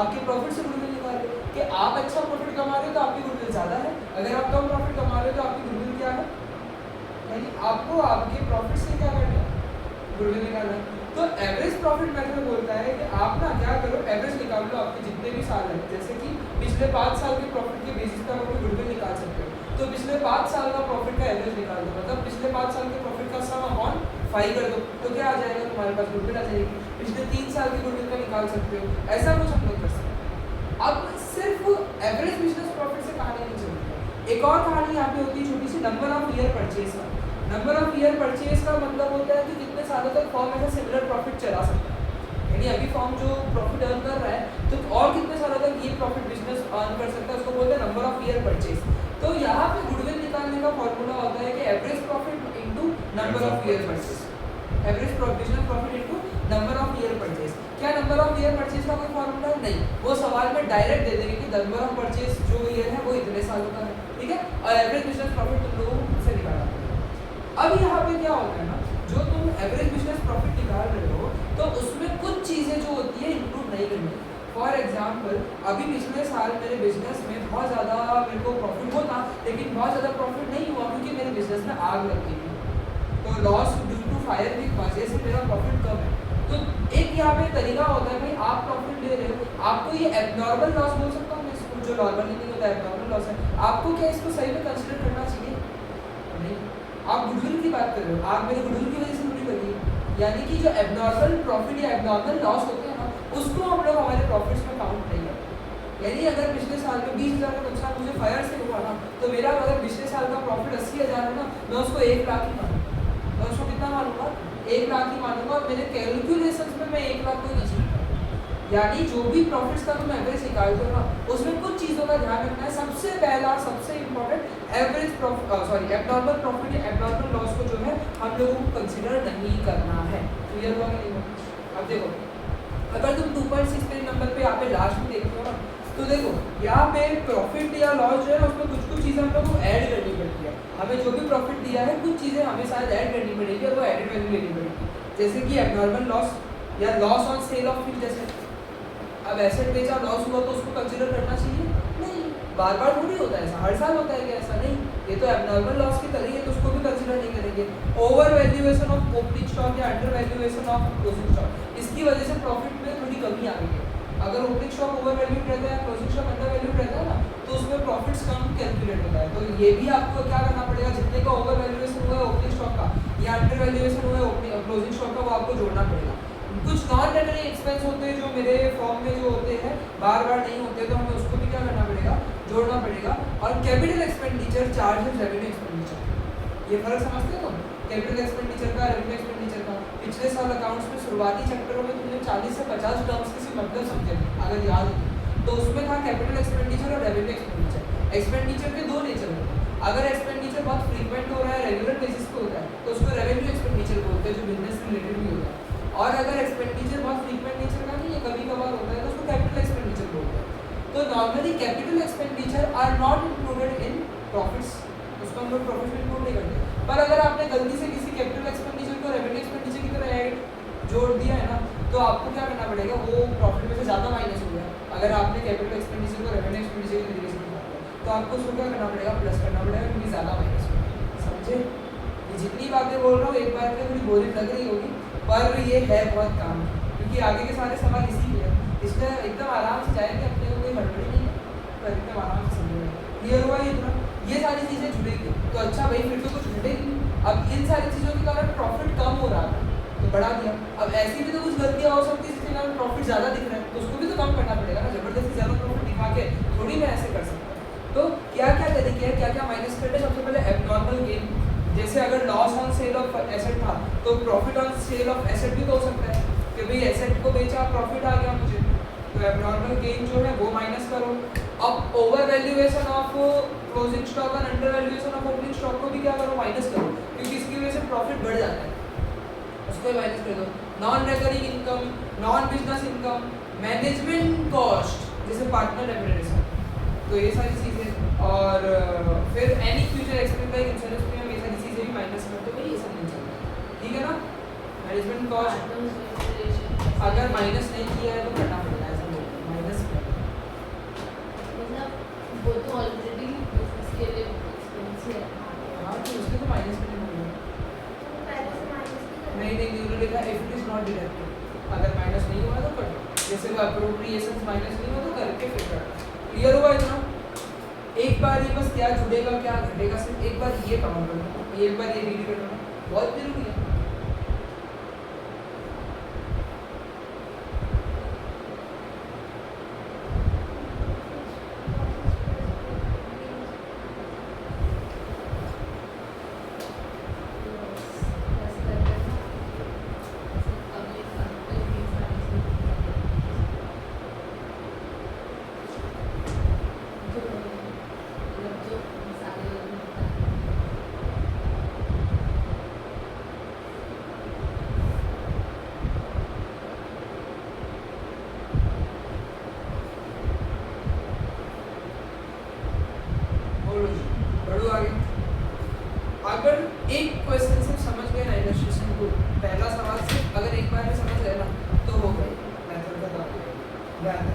आपके प्रॉफिट से गुडविल निकाल लो। कि आप अच्छा प्रॉफिट कमा रहे हो तो आपकी गुडविल ज़्यादा है, अगर आप कम प्रॉफिट कमा रहे हो तो आपकी गुडविल क्या है, यानी आपको आपके प्रॉफिट से क्या करना है, गुडविल निकालना है। तो एवरेज प्रॉफिट मेथड बोलता है कि आप ना क्या करो, एवरेज निकाल लो आपके जितने भी साल हैं, जैसे कि पिछले 5 साल के प्रॉफिट के बेसिस पर आप गुडविल निकाल सकते हो। तो पिछले 5 साल का प्रॉफिट का एवरेज निकाल दो, मतलब पिछले 5 साल के प्रॉफिट का सम अपॉन 5 कर दो, तो क्या आ जाएगा, तुम्हारे पास गुडविल आ जाएगी। पिछले 3 साल की गुडविल का निकाल सकते हो, ऐसा कुछ हम लोग कर सकते हैं। अब सिर्फ एवरेज बिजनेस प्रॉफिट से कहानी नहीं चलती, एक और कहानी यहाँ पे होती है छोटी सी, नंबर ऑफ ईयर परचेज का। नंबर ऑफ ईयर परचेज का मतलब होता है कि कितने सालों तक फॉर्म ऐसा सिमिलर प्रॉफिट चला सकता है, यानी अभी फॉर्म जो प्रॉफिट अर्न कर रहा है तो और कितने सालों तक ये प्रॉफिट बिजनेस अर्न कर सकता है, उसको बोलते हैं नंबर ऑफ ईयर परचेज। तो यहाँ पे गुडविल निकालने का फॉर्मूला होता है कि average profit into number of year purchase, average business profit into number of year purchase. क्या नंबर ऑफ ईयर परचेज का कोई फॉर्मूला नहीं, वो सवाल में डायरेक्ट दे देंगे कि नंबर ऑफ परचेज जो ईयर है वो इतने सालों का है, ठीक है, और एवरेज बिजनेस प्रॉफिट तुम लोगों से निकालना। अब यहाँ पे क्या होता है ना, जो तुम एवरेज बिजनेस प्रॉफिट निकाल रहे हो तो उसमें कुछ चीज़ें जो होती है इंक्लूड नहीं करनी। फॉर एग्जांपल अभी पिछले साल मेरे बिजनेस में बहुत ज़्यादा मेरे को प्रॉफिट होता, लेकिन बहुत ज़्यादा प्रॉफिट नहीं हुआ क्योंकि मेरे बिजनेस में आग लग गई थी, तो लॉस ड्यू टू फायर की वजह से मेरा प्रॉफिट कम है। तो एक यहाँ पे तरीका होता है, भाई आप प्रॉफिट ले रहे हो, आपको ये एबनॉर्मल लॉस बोल सकता हूँ मैं इसको, जो नॉर्मली नहीं होता, एबनॉर्मल लॉस है, आपको क्या इसको सही में कंसिडर करना चाहिए? नहीं, आप गुडविल की बात कर रहे हो, आप मेरे गुडविल की वजह से पूरी करिए, यानी कि जो एबनॉर्मल प्रॉफिट या एबनॉर्मल लॉस होते हैं ना, उसको हम लोग हमारे प्रॉफिट्स में काउंट नहीं करते। यानी अगर पिछले साल में 20,000 का नुकसान मुझे फायर से हुआ ना, तो मेरा अगर पिछले साल का प्रॉफिट 80,000 है ना, मैं उसको 1 लाख ही मानूंगा। मैं उसको कितना मानूंगा? 1 लाख ही मानूंगा। और मेरे कैलकुलेशंस में मैं 1 लाख को नहीं चलूंगा। यानी जो भी प्रॉफिट्स का तुम एवरेज निकालते हो ना, उसमें कुछ चीज़ों का ध्यान रखना है। सबसे पहला सबसे important average profit abnormal profit या एब्नॉर्मल लॉस को जो है हम लोगों को कंसिडर नहीं करना है। क्लियर हुआ कि नहीं हुआ? अब देखो, अगर तुम 2.6 पेज नंबर पे यहाँ पे लास्ट में देखते हो ना, तो देखो यहाँ पे प्रॉफिट या लॉस जो है ना, उसमें कुछ चीज़ें हम लोग को ऐड करनी पड़ती है। हमें जो भी प्रॉफिट दिया है, कुछ चीज़ें हमें शायद ऐड करनी पड़ेगी और वो एडेड वैल्यू लेनी पड़ेगी। जैसे कि एब्नॉर्मल लॉस या loss on sale of fixed asset. अब एसेट बेचा, लॉस हुआ, तो उसको कंसिडर करना चाहिए? नहीं। बार बार थोड़ी होता है ऐसा, हर साल होता है क्या? ऐसा नहीं। ये तो एब्नॉर्मल लॉस की तरह है, तो उसको भी कंसिडर नहीं करेंगे। Over valuation of opening stock या under valuation of closing stock, इसकी वजह से प्रॉफिट में थोड़ी कमी आ गई है। अगर ओपनिंग स्टॉक ओवर वैल्यूड रहता है, क्लोजिंग स्टॉक अंडर वैल्यूड रहता है ना, तो उसमें प्रॉफिट्स कम कैलकुलेट होता है। तो ये भी आपको क्या करना पड़ेगा? जितने का ओवर वैल्यूएशन हुआ है ओपनिंग स्टॉक का या अंडर वैल्यूएशन हुआ है क्लोजिंग स्टॉक का, वो आपको जोड़ना पड़ेगा। कुछ नॉन रेकरिंग एक्सपेंस होते हैं जो मेरे फॉर्म में जो होते हैं बार बार नहीं होते, तो हमें उसको भी क्या करना पड़ेगा? जोड़ना पड़ेगा। और capital expenditure, charges, revenue expenditure, ये फर्क समझते हो तुम? कैपिटल एक्सपेंडिचर का, रेवेन्यू एक्सपेंडिचर का। पिछले साल अकाउंट्स में शुरुआती चैप्टरों में तुमने 40 से 50 टर्म्स के मतलब समझे अगर याद हो तो उसमें था कैपिटल एक्सपेंडिचर और रेवेन्यू एक्सपेंडिचर। एक्सपेंडिचर के दो नेचर होते हैं। अगर एक्सपेंडिचर बहुत फ्रीक्वेंट हो रहा है, रेगुलर बेसिस पे होता है, तो उसको रेवेन्यू एक्सपेंडिचर बोलते हैं, जो बिजनेस रिलेटेड भी होता है। और अगर एक्सपेंडिचर बहुत फ्रीक्वेंट नेचर का नहीं है, कभी कभार होता है, तो उसको कैपिटल एक्सपेंडिचर बोलते हैं। तो normally capital expenditure are not included in profits, उसको हम लोग प्रॉफिट में इंक्लूड नहीं करते। पर अगर आपने गलती से किसी कैपिटल एक्सपेंडिचर को रेवेन्यू एक्सपेंडिचर की तरह ऐड जोड़ दिया है ना, तो आपको क्या करना पड़ेगा? वो प्रॉफिट में से ज़्यादा माइनस हो गया। अगर आपने कैपिटल एक्सपेंडिचर को रेवेन्यू एक्सपेंडिचर की तरीके से निकाला, तो आपको उसको क्या करना पड़ेगा? प्लस करना पड़ेगा, क्योंकि ज़्यादा माइनस हो गया। समझे? ये जितनी बातें बोल रहा हूँ एक बार में थोड़ी बोरिंग लग रही होगी, पर ये है बहुत काम, क्योंकि आगे के सारे सवाल इसी के हैं। इसलिए एकदम आराम से जाएंगे, अपने को कोई हड़बड़ी नहीं है, पर एकदम आराम से समझेंगे। क्लियर हुआ ये इतना? ये सारी चीज़ें जुड़ेगी तो अच्छा भाई, फिर तो कुछ घटेगी। अब इन सारी चीज़ों के कारण प्रॉफिट कम हो रहा था तो बढ़ा दिया। अब ऐसी भी तो कुछ गलतियाँ हो सकती है जिसके कारण प्रॉफिट ज़्यादा दिख रहा है, तो उसको भी तो कम करना पड़ेगा ना। जबरदस्ती ज़्यादा प्रॉफिट दिखा के थोड़ी मैं ऐसे कर सकता हूँ। तो क्या क्या तरीके हैं, क्या क्या माइनस करते हैं? सबसे पहले एब्नॉर्मल गेन, जैसे अगर loss on sale of asset था, तो profit on sale of asset भी तो हो सकता है कि भाई एसेट को बेचा, प्रॉफिट आ गया मुझे, तो एब्नॉर्मल गेन जो है वो माइनस करो। अब over valuation of closing stock और under valuation of opening stock को भी क्या करो? माइनस करो, क्योंकि इसकी वजह से प्रॉफिट बढ़ जाता है, उसको माइनस कर दो। Non recurring income, non business income, management cost जैसे पार्टनर रेम्यूनरेशन, तो ये सारी चीज़ें। और फिर any future expense like insurance premium, ये सारी चीज़ें भी माइनस कर दो भाई, ये सब नहीं चलता। ठीक है ना? मैनेजमेंट कॉस्ट अगर माइनस नहीं किया है तो करना पड़ेगा, ऐसा बोलते माइनस मतलब वो तो ऑलरेडी बिजनेस के लिए एक्सपेंस है। हाँ, तो उसके तो माइनस करना पड़ेगा। नहीं, उन्होंने लिखा if it is not deducted, अगर माइनस नहीं हुआ तो कट। जैसे वो अप्रोप्रिएशन माइनस नहीं हुआ तो करके फिर कट। क्लियर हुआ इतना? एक बार ये बस क्या जुड़ेगा क्या घटेगा, सिर्फ एक बार ये काउंट करना, एक बार ये रीड करना बहुत जरूरी है। बढ़ो आगे। अगर एक क्वेश्चन से समझ गए ना इलस्ट्रेशन को, पहला सवाल से अगर एक बार में समझ गए ना तो हो गई मेथड का काम। याद है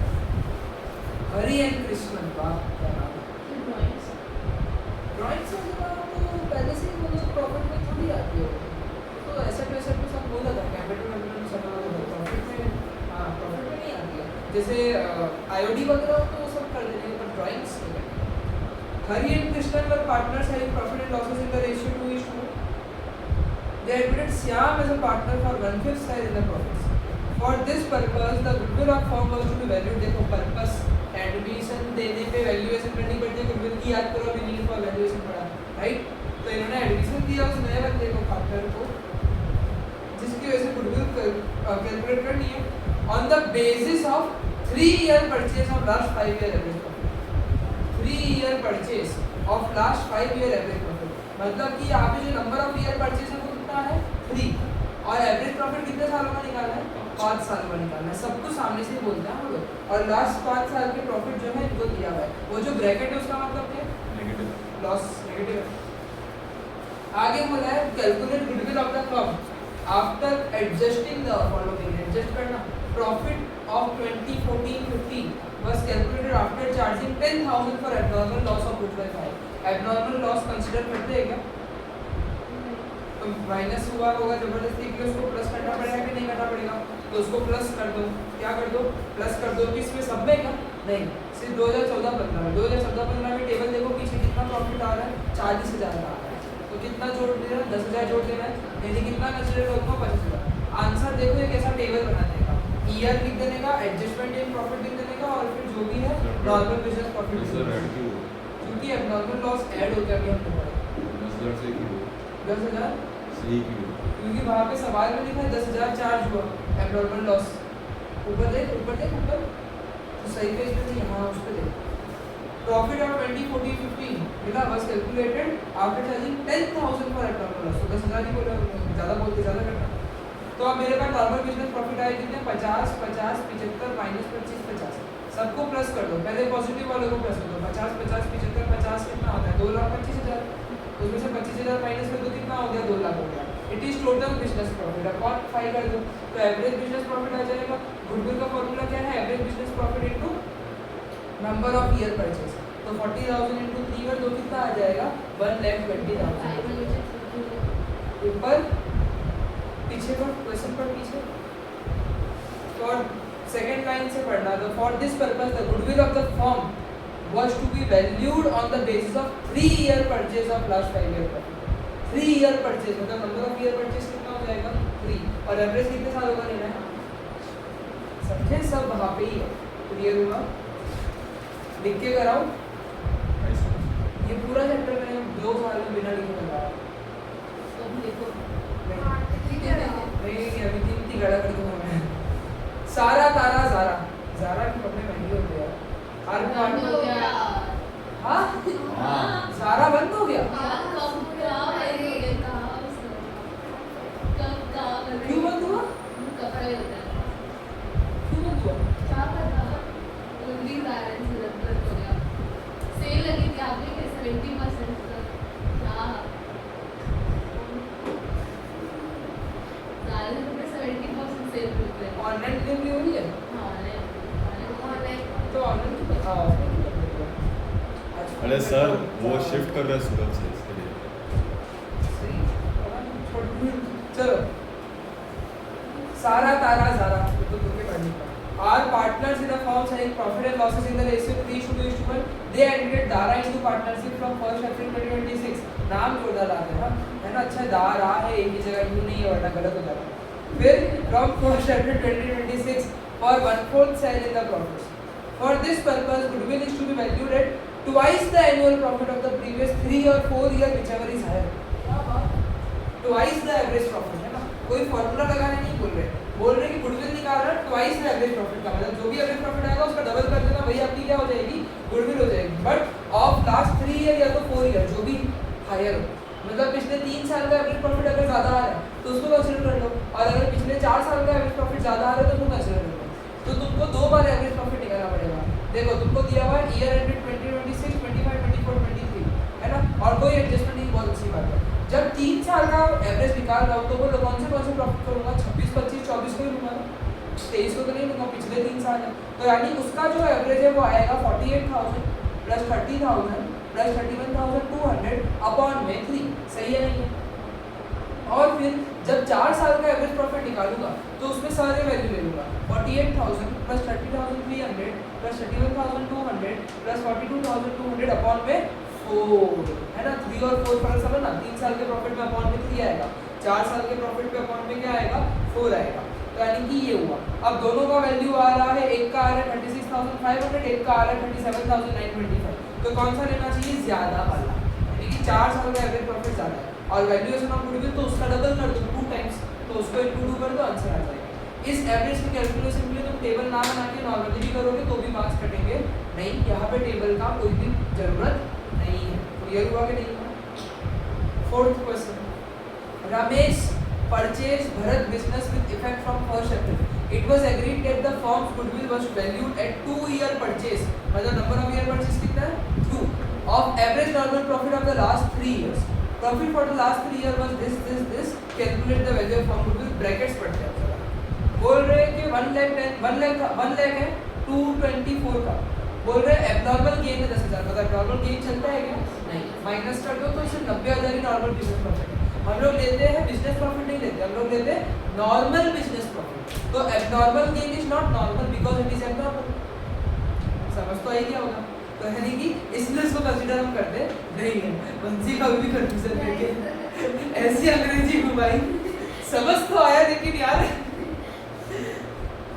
हरी एंड कृष्णन का क्या नाम है? ड्राइंग्स तो पहले से ही वो प्रॉफिट में थोड़ी आती है, तो ऐसा वैसा तो सब बोला था कैपिटल में सब प्रॉफिट में, हाँ प्रॉफिट में नहीं आती है। जैसे आईओडी वगैरह तो सब कर देंगे, पर ड्राइंग्स नहीं करते। Hari and Krishnan were partners having profit and losses in the ratio 2:1. They admitted Shyam as a partner for 1/5 share in the profits. For this purpose, the goodwill of firm was to be valued. देखो purpose and भी देने पे वैल्यूएशन करनी पड़ती है गुडविल की, याद करो अभी नीड फॉर वैल्यूएशन पढ़ा, राइट। तो इन्होंने एडमिशन दिया उस नए बंदे को, पार्टनर को, जिसकी वजह से गुडविल कैलकुलेट करनी है on the basis of 3 year purchase of last 5 year average profit. 3 year purchase of last 5 year average profit, मतलब कि यहाँ पे जो नंबर ऑफ ईयर परचेज है वो कितना है 3, और एवरेज प्रॉफिट कितने सालों का निकालना है 5 साल का निकालना है। सब कुछ सामने से ही बोलते हैं हम लोग, और लास्ट 5 साल के प्रॉफिट जो है इनको दिया हुआ है। वो जो ब्रैकेट है उसका मतलब क्या है, नेगेटिव लॉस, नेगेटिव है। आगे बोला है calculate goodwill of the firm after adjusting the following, adjust करना, profit of 2014-15 was calculated after charging 10,000 for abnormal loss of goodwill 5। abnormal loss consider करते हैं क्या, तो माइनस हुआ होगा जबरदस्ती कि उसको प्लस करना पड़ेगा कि नहीं करना पड़ेगा, तो उसको प्लस कर दो, क्या कर दो प्लस कर दो, किसमें सब में क्या, नहीं सिर्फ 2014-15 में। 2014-15 में टेबल देखो पीछे कितना प्रॉफिट आ रहा है 40,000 का आ रहा है, तो कितना जोड़ देना 10,000 जोड़ देना है, यानी कितना कंसीडर करूँगा 25,000। आंसर देखो ये कैसा टेबल बना देगा, ईयर लिख देने का, एडजस्टमेंट इन प्रॉफिट लिख देने का, और फिर जो भी है नॉर्मल बिजनेस प्रॉफिट, क्योंकि एबनॉर्मल लॉस ऐड हो गया अभी हमने पढ़ा 10,000 सही की क्योंकि वहाँ पे सवाल में लिखा है 10,000 चार्ज हुआ एबनॉर्मल लॉस। ऊपर देख ऊपर, तो सही पेज पे नहीं, हाँ उस पे देख। प्रॉफिट ऑफ 2014-15 मिला was calculated after charging 10,000 for abnormal loss, तो 10,000 ही बोला, ज़्यादा बोलते ज़्यादा करना। तो अब मेरे पास नॉर्मल बिजनेस प्रॉफिट आए कितने 50, 50, 75 माइनस 25, 50, सबको प्लस कर दो, पहले पॉजिटिव वाले को प्लस कर दो, 50, 50, 75, 50 कितना होता है 2,25,000, उसमें से 25,000 माइनस कर दो, कितना हो गया 2 लाख हो गया। It is total business profit upon 5 कर दो, तो एवरेज बिजनेस प्रॉफिट आ जाएगा। गुडविल का फॉर्मूला क्या है, average business profit into number of year purchase, तो 40,000 इनटू 3 कर दो, कितना आ जाएगा 1,20,000। ऊपर पीछे पर क्वेश्चन पर पीछे, और सेकंड लाइन से पढ़ना, तो for this purpose the goodwill of the firm was to be valued on the basis of 3 year purchase of last 5 year profit। 3 year purchase मतलब नंबर ऑफ ईयर परचेज कितना हो जाएगा 3, और एवरेज कितने सालों का लेना है, समझे सब वहाँ पे ही है, क्लियर हुआ। लिख के कराओ, ये पूरा चैप्टर मैंने 2 साल में बिना लिखे लगाया, नहीं अभी 3 गड़ा करके मैं सारा तारा ज़ारा, ज़ारा के कपड़े महंगे होते हैं हर बंद हो गया। हाँ ज़ारा बंद हो गया, क्यों बंद हुआ, क्यों बंद हुआ, सेल लगी थी आपने के 70% तक, ऑनलाइन डिलीवरी हो रही है, तो ऑनलाइन की बताओ। अरे सर वो शिफ्ट कर रहे हैं सूरत से, इसके लिए सही चलो सारा तारा ज़ारा तो तुमके पढ़ने का। Our partners in the firm having profit and losses in the ratio 3:1, they aggregate Dara into partnership from 1st April 2026। नाम जोरदार आता है है ना, अच्छा दारा है एक ही जगह, यूँ नहीं है वरना गलत हो जाता। फिर from 1st April 2026 for 1/4 sale in the profits। For this purpose, goodwill is to be valued at twice the annual profit of the previous 3 or 4 year whichever is higher। twice the average profit है ना, कोई फॉर्मूला लगाने नहीं बोल रहे कि गुडविल निकाल रहा है ट्वाइस द एवरेज प्रॉफिट का, मतलब जो भी एवरेज प्रॉफिट आएगा उसका डबल कर देना, वही आपकी क्या हो जाएगी गुडविल हो जाएगी। बट ऑफ लास्ट 3 ईयर या तो 4 ईयर जो भी हायर हो, मतलब पिछले 3 साल का एवरेज प्रॉफिट अगर ज़्यादा आ रहा है तो उसको कंसीडर कर लो, और अगर पिछले 4 साल का एवरेज प्रॉफिट ज़्यादा आ रहा है तो उसको कंसीडर कर लो। तो तुमको 2 बार एवरेज प्रॉफिट निकालना पड़ेगा। देखो तुमको दिया हुआ है ईयर एंडेड 2026, 25, 24, 23 है ना, और कोई एडजस्टमेंट नहीं, बहुत अच्छी बात है। जब 3 साल का एवरेज निकाल रहा हूँ तो बोलो कौन से प्रॉफिट करूँगा, 26, 25, 24 को ही लूँगा, 23 को तो नहीं लूँगा, पिछले 3 साल है, तो यानी उसका जो एवरेज है वो आएगा 48,000 प्लस 30,000 प्लस 31,200 अपॉन में 3, सही है नहीं है। और फिर जब 4 साल का एवरेज प्रॉफिट निकालूंगा तो उसमें सारे वैल्यू ले लूँगा, 48,000 प्लस 30,300 प्लस 31,200 प्लस 42,200 अपॉन में 4 है ना, 3 और 4 फर्क समझना। 3 साल के प्रॉफिट में अपॉन में 3 आएगा, 4 साल के प्रॉफिट पे अपॉन में क्या आएगा 4 आएगा। तो यानी कि ये हुआ। अब दोनों का वैल्यू आ रहा है, एक का आ रहा है 36,500, एक का आ रहा है 37,925। तो कौन सा लेना चाहिए? ज़्यादा वाला, यानी कि 4 साल का एवरेज प्रॉफिट ज़्यादा है। और वैल्यूएशन ऑफ गुडविल तो उसका डबल कर दो 2 टाइम्स, तो उसको इनटू 2 कर दो, आंसर आ जाएगा। इस एवरेज की कैलकुलेशन के लिए तुम टेबल ना बना के नॉर्मली भी करोगे तो भी मार्क्स कटेंगे नहीं, यहाँ पे टेबल का कोई भी जरूरत नहीं है। क्लियर हुआ कि नहीं हुआ? Fourth question, Ramesh purchased Bharat business with effect from 1st April. It was agreed that the firm's goodwill was valued at 2-year purchase. मतलब number of year purchase कितना है? 2. Of average normal profit of the last 3 years. Profit for the last 3 years was this. Calculate the value of firm goodwill. Brackets पढ़ते हैं जरा। बोल रहे हैं कि 1 लाख है 224 का। बोल रहे हैं एबनॉर्मल गेन है 10,000। पता एबनॉर्मल गेन चलता है क्या? नहीं। माइनस कर दो तो इसे 90,000 ही नॉर्मल बिजनेस प्रॉफिट है। हम लोग लेते हैं बिजनेस प्रॉफिट नहीं लेते, हम लोग लेते हैं नॉर्मल बिजनेस प्रॉफिट। तो abnormal gain is not normal because it is abnormal. समझ तो आई क्या होगा? तो यानी कि इसलिए इसको कंसीडर हम करते नहीं है। बंसी का भी कंफ्यूजन करके ऐसी अंग्रेजी घुमाई, समझ तो आया लेकिन यार।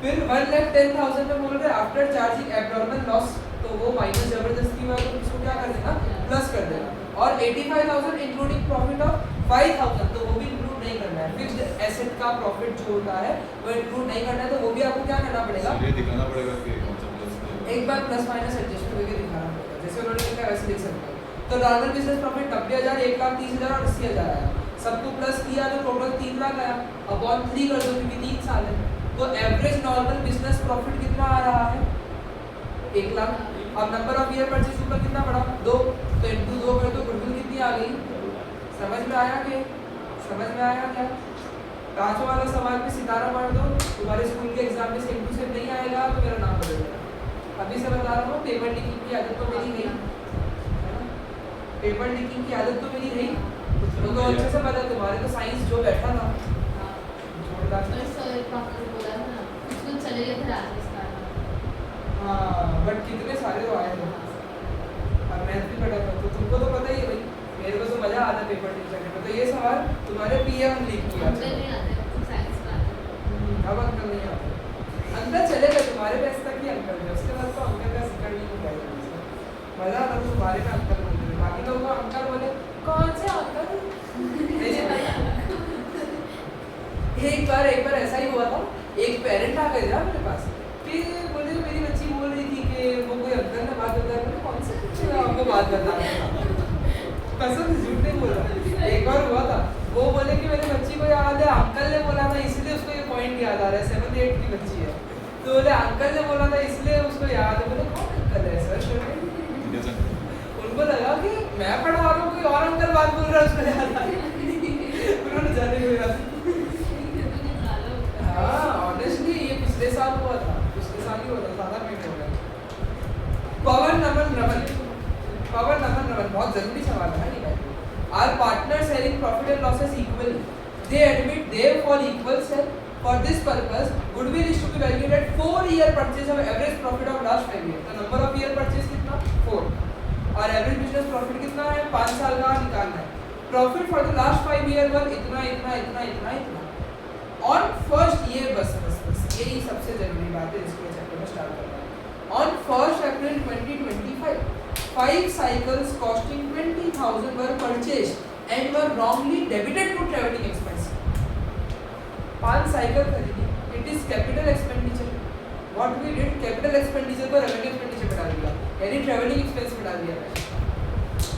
फिर 1,10,000 में बोल रहे आफ्टर चार्जिंग एबनॉर्मल लॉस, तो वो माइनस जबरदस्ती हुआ तो इसको क्या कर देना? प्लस कर देना। और 85,000 इंक्लूडिंग प्रॉफिट ऑफ 5,000, तो वो भी इंक्लूड नहीं करना है। फिक्स्ड एसेट का प्रॉफिट जो होता है वो इंक्लूड नहीं करना है, तो वो भी आपको क्या करना पड़ेगा? ये दिखाना पड़ेगा कि कौन सा प्लस है। एक बार प्लस माइनस एडजस्ट करके दिखाना पड़ेगा, जैसे उन्होंने लिखा है वैसे लिख सकते हो। तो नॉर्मल बिजनेस प्रॉफिट 90,000, 1,30,000 और 80,000 आया। सबको प्लस किया तो टोटल 3 लाख आया। अपॉन 3 कर दो क्योंकि 3 साल है। तो एवरेज नॉर्मल बिजनेस प्रॉफिट कितना आ रहा है? 1 लाख। अब नंबर ऑफ ईयर परचेज ऊपर कितना बढ़ा? 2, तो इनटू 2 कर दो, गुडविल कितनी आ गई? समझ में आया क्या? समझ में आया क्या? पांचवा वाला सवाल पे सितारा मार दो, तुम्हारे स्कूल के एग्जाम में सेम टू सेम नहीं आएगा तो मेरा नाम बदल जाएगा। अभी से बता रहा हूँ, पेपर लीकिंग की आदत तो मेरी गई, पेपर लीकिंग की आदत तो मेरी गई। तो अच्छे से पता, तुम्हारे तो साइंस जो बैठा था हाँ, बट कितने सारे तो आए थे और मैथ भी पढ़ा था, तो तुमको तो पता ही है भाई। मेरे को तो मजा आता है पेपर लीक करने में। तो ये सवाल तुम्हारे पीएम लीक किया। अब अंकल नहीं आते, अंकल चले गए तुम्हारे बेस्ट तक ही अंकल थे, उसके बाद तो अंकल का जिक्र नहीं होता है। मजा आता तो तुम्हारे में अंकल बोलते थे, बाकी लोग अंकल बोले कौन से अंकल। एक बार ऐसा ही हुआ था, एक पेरेंट आ गए था मेरे पास कि बोले मेरी बच्ची बोल रही थी कि वो कोई अंकल ने बात बताया। मैंने कौन से बच्चे ने आपको बात बताया? कसम से झूठ नहीं बोला। एक बार हुआ था, वो बोले कि मेरी बच्ची को याद है अंकल ने बोला था इसलिए उसको ये पॉइंट याद आ रहा है। 7th 8th की बच्ची है, तो बोले अंकल ने बोला था इसलिए उसको याद है। बोले कौन अंकल है सर? उनको लगा कि मैं पढ़ा रहा हूँ, कोई और अंकल बात बोल रहा है उसको याद आ रही। उन्होंने जाने को याद। हाँ ऑनेस्टली ये पिछले साल हुआ था, पिछले साल ही हुआ था, ज़्यादा नहीं हो गया। पवन नमन बहुत जरूरी सवाल है नहीं भाई। Our partners sharing profit and losses equal. They admit therefore equal share. For this purpose, goodwill is to be valued at 4-year purchase of average profit of last 5 years. तो number of year purchase कितना? 4. और average business profit कितना है? 5 साल का निकालना है। Profit for the last 5 years was इतना। On first year बस यही सबसे जरूरी बात है जिसको चैप्टर में स्टार्ट करना है। On 1st April 2025, 5 cycles costing 20,000 were purchased and were wrongly debited to travelling expense. 5 cycle खरीदी, it is capital expenditure. What we did, capital expenditure को revenue expenditure में डाल दिया, यानी travelling expense में डाल दिया।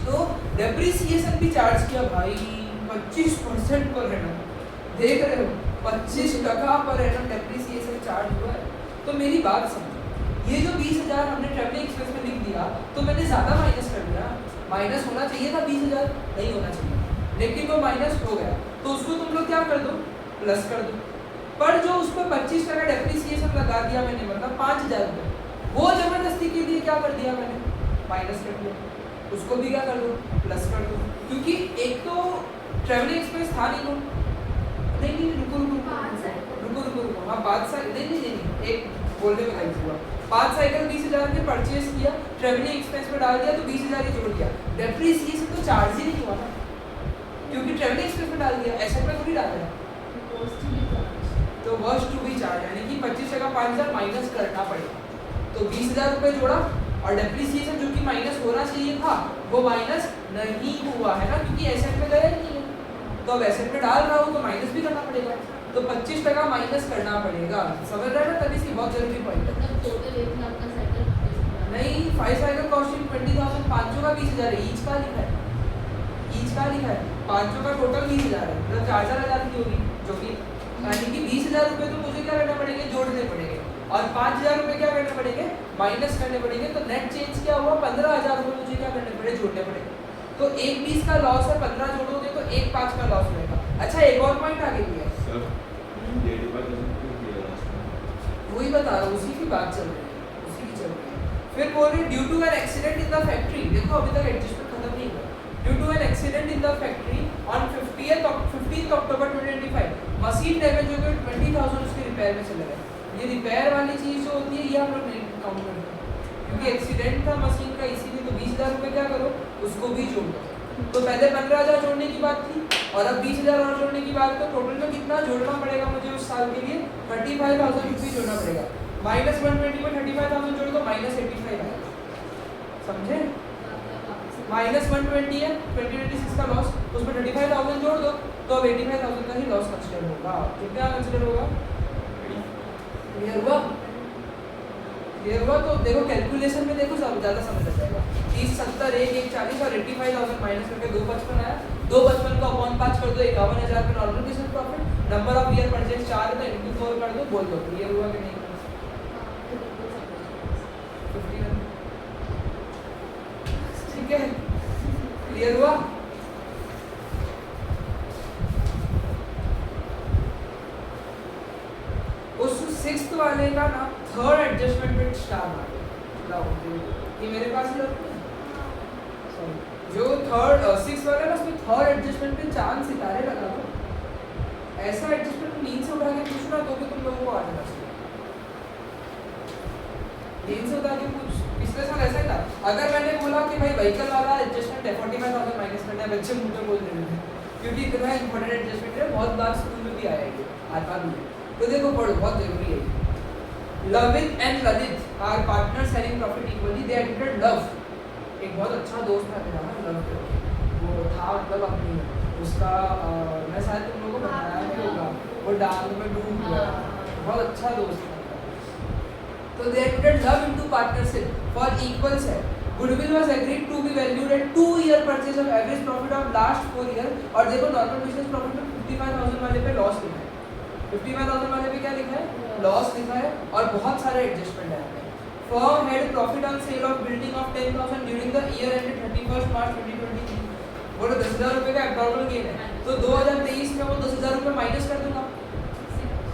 तो depreciation भी चार्ज किया भाई 25% पर annum, देख रहे हो 25% पर annum depreciation चार्ज हुआ है। तो मेरी बात समझो, ये जो 20,000 हमने ट्रैवलिंग एक्सपेंस में लिख दिया तो मैंने ज़्यादा माइनस कर दिया। माइनस होना चाहिए था 20,000, नहीं होना चाहिए, लेकिन वो माइनस हो गया। तो उसको तुम लोग क्या कर दो? प्लस कर दो। पर जो उस पर 25% डेप्रिसिएशन लगा दिया मैंने, मतलब 5,000 रुपये, वो जबरदस्ती के लिए क्या कर दिया मैंने? माइनस कर दिया। उसको भी क्या कर दो? प्लस कर दो, क्योंकि एक तो ट्रैवलिंग एक्सपेंस था नहीं। रुको हाँ 5 साइकिल नहीं, एक बोलने में गलती हुआ। 5 साइकिल 20,000 के परचेज किया, ट्रैवलिंग एक्सपेंस में डाल दिया तो 20,000 ही जोड़ दिया। डेप्रिसिएशन तो चार्ज ही नहीं हुआ ना, क्योंकि ट्रैवलिंग एक्सपेंस में डाल दिया, एसेट में थोड़ी डाल दिया। तो वर्स टू बी चार्ज यानी कि 25% 5000 माइनस करना पड़ेगा। तो 20,000 रुपये जोड़ा और डेप्रिसिएशन जो कि माइनस होना चाहिए था वो माइनस नहीं हुआ है ना, क्योंकि एसेट में गया ही नहीं है। तो अब एसेट में डाल रहा हूँ तो माइनस भी करना पड़ेगा, तो 25% माइनस करना पड़ेगा। समझ रहे हैं ना? तभी से बहुत जरूरी पॉइंट है। मतलब टोटल 1 लाख का साइकिल नहीं, 5 साइकिल कॉस्टिंग 20,000, 500 का 20,000 है, ईच का लिखा है, ईच का लिखा है। 500 का टोटल 20,000 है, मतलब 4,000 की होगी, जो कि यानी कि 20,000 रुपये तो मुझे क्या करना पड़ेंगे, जोड़ने पड़ेंगे, और 5,000 रुपये क्या करने पड़ेंगे, माइनस करने पड़ेंगे। तो नेट चेंज क्या हुआ, 15,000 रुपये मुझे क्या करने पड़े, जोड़ने पड़ेंगे। तो 1,20 का लॉस है, 15 जोड़ोगे तो 1,5 का लॉस रहेगा। अच्छा, एक और पॉइंट आगे दिया है सर, 85,000 क्यों दिया लास्ट में? वही बता रहा हूँ, उसी की बात चल रही है, उसी की चल रही है। फिर बोल रहे due to an accident in the factory, देखो अभी तक एडजस्टमेंट खत्म नहीं हुआ। Due to an accident in the factory on 15 October 2025 machine damage हो गई, 20,000 उसके रिपेयर में चले गए। ये रिपेयर वाली चीज़ जो होती है ये हम लोग नहीं काउंट करते, क्योंकि एक्सीडेंट था मशीन का, इसीलिए। तो 20,000 रुपये क्या करो, उसको भी जोड़ दो। तो पहले 15,000 जोड़ने की बात थी और अब 20,000 और जोड़ने की बात। तो टोटल में कितना जोड़ना पड़ेगा मुझे उस साल के लिए, 35,000 रुपये जोड़ना पड़ेगा। -120 में 35,000 जोड़ दो, -85 आएगा। समझे? -120 है 2026 का लॉस, उसमें 35,000 जोड़ दो, तो अब 85,000 का ही लॉस कंसिडर होगा। कितना कंसिडर होगा? क्लियर हुआ? क्लियर हुआ? तो देखो कैलकुलेशन में देखो ज़्यादा समझ आ जाएगा। 30, 70, 1, 40 और 85,000 माइनस करके 255 आया। 255 को अपॉन 5 कर दो, 51,000 पे normal business profit. Number of year purchase 4 है तो इंटू 4 कर दो, बोल दो क्लियर हुआ कि नहीं? 15 ठीक है, क्लियर हुआ? उस 6th वाले का ना 3rd एडजस्टमेंट में स्टार मार दो। ये मेरे पास ही रखते हैं, जो 6th वाला है ना उसमें 3rd एडजस्टमेंट पे चांद सितारे लगा दो। ऐसा एडजस्टमेंट नींद से उठा के पूछना तो भी तुम लोगों को आ जाना चाहिए। नींद से उठा के पूछ, पिछले साल ऐसा ही था। अगर मैंने बोला कि भाई व्हीकल वाला एडजस्टमेंट है 45,000 माइनस करना है, बच्चे मुझे बोल रहे थे, क्योंकि इतना इंपॉर्टेंट एडजस्टमेंट है, बहुत बार स्कूल में भी आया है, आता भी है। तो देखो पढ़ो, बहुत जरूरी है। Lavit and Lalit are partners having profit equally, they एडिटेड लव। एक बहुत अच्छा दोस्त था मेरा ना, लव वो था, मतलब अपनी उसका मैं शायद तुम लोगों को बताया भी होगा, वो डांग में डूब गया, बहुत अच्छा दोस्त था। तो they entered love into partnership for equals है। Goodwill was agreed to be valued at 2-year purchase of average profit of last 4 year। और देखो नॉर्मल बिजनेस प्रॉफिट में 55,000 वाले पे लॉस लिखा है, 55,000 वाले पे क्या लिखा है, लॉस लिखा है, और बहुत सारे एडजस्टमेंट है। Firm had profit on sale of building of 10,000 during the year ended 31st March 2023। बोलो 10,000 रुपये का एब्नॉर्मल गेन है, तो 2023 में वो 10,000 रुपये माइनस कर दूंगा,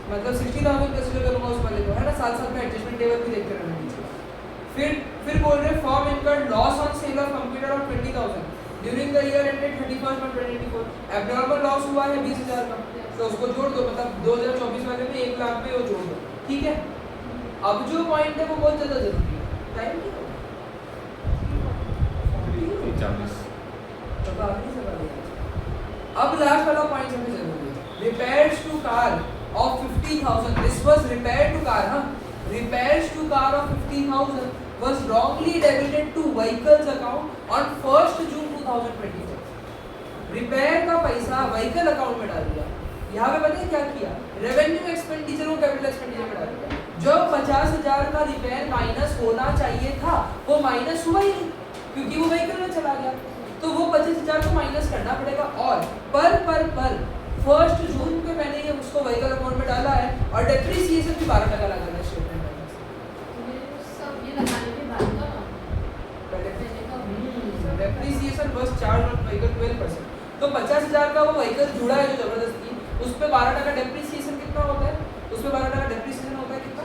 मतलब 60,000 कंसीडर करूंगा उस वाले को, है ना। साथ साथ में एडजस्टमेंट टेबल भी देखते रहना नीचे। फिर बोल रहे form incurred loss on sale of computer of 20,000 during the year ended 31st March 2024। Abnormal loss हुआ है 20,000 का, तो उसको जोड़ दो, मतलब 2024 वाले में 1 लाख पे वो जोड़ दो, ठीक है। अब जो पॉइंट है वो बहुत ज़्यादा जरूरी है, टाइम क्या होगा, 40। तो आखिरी सवाल है। अब लास्ट वाला पॉइंट हमें जरूरी है। Repairs to car of 50,000, this was repaired to car, हाँ, repairs to car of 50,000 was wrongly debited to vehicles account on 1st June 2024। Repair का पैसा व्हीकल अकाउंट में डाल दिया। यहाँ पे पता है क्या किया, रेवेन्यू एक्सपेंडिचर को कैपिटल एक्सपेंडिचर में डाल दिया। जो 50,000 का रिपेयर माइनस होना चाहिए था वो माइनस हुआ ही नहीं, क्योंकि वो व्हीकल में चला गया, तो वो 25,000 को माइनस करना पड़ेगा। और पर 1st जून पे मैंने ये उसको व्हीकल अकाउंट में डाला है, और डेप्रिसिएशन भी 12% लगा देना स्टेटमेंट में। सब ये लगाने के बाद का डेप्रिसिएशन बस चार्ज ऑन व्हीकल 12%। तो 50,000 का वो व्हीकल जुड़ा है जो जबरदस्ती, उस पे 12% डेप्रिसिएशन कितना होता है, उस पे 12% डेप्रिसिएशन होता है कितना,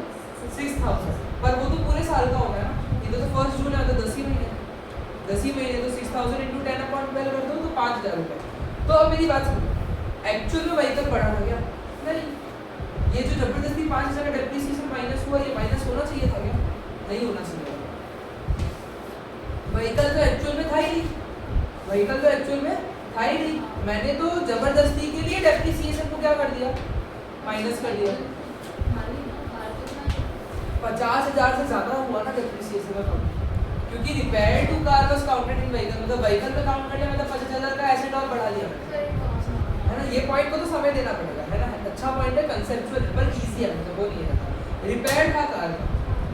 6,000। पर वो तो पूरे साल का होगा ना, इधर तो 1st जून है तो 10 ही महीने, 10 ही महीने, तो 6,000 × 10/12 कर दो तो 5,000 रुपये। तो अब मेरी बात सुनो, एक्चुअल में व्हीकल बढ़ा था क्या, नहीं, ये जो जबरदस्ती 5,000 का डेप्रिसिएशन माइनस हुआ, ये माइनस होना चाहिए था क्या, नहीं होना चाहिए। व्हीकल तो एक्चुअल में था ही नहीं, व्हीकल तो एक्चुअल में था ही नहीं, मैंने तो जबरदस्ती के लिए डेप्रिसिएशन को क्या कर दिया, माइनस कर दिया। 50,000 से ज़्यादा हुआ ना डेप्रिसिएशन का काउंट, क्योंकि repair to car was counted in vehicle, मतलब व्हीकल पे काउंट कर लिया, मतलब 50,000 का एसेट और बढ़ा दिया है ना। ये पॉइंट को तो समय देना पड़ेगा, है ना। अच्छा पॉइंट है, कंसेप्चुअल पर इजी है, मतलब वो नहीं है। रिपेयर था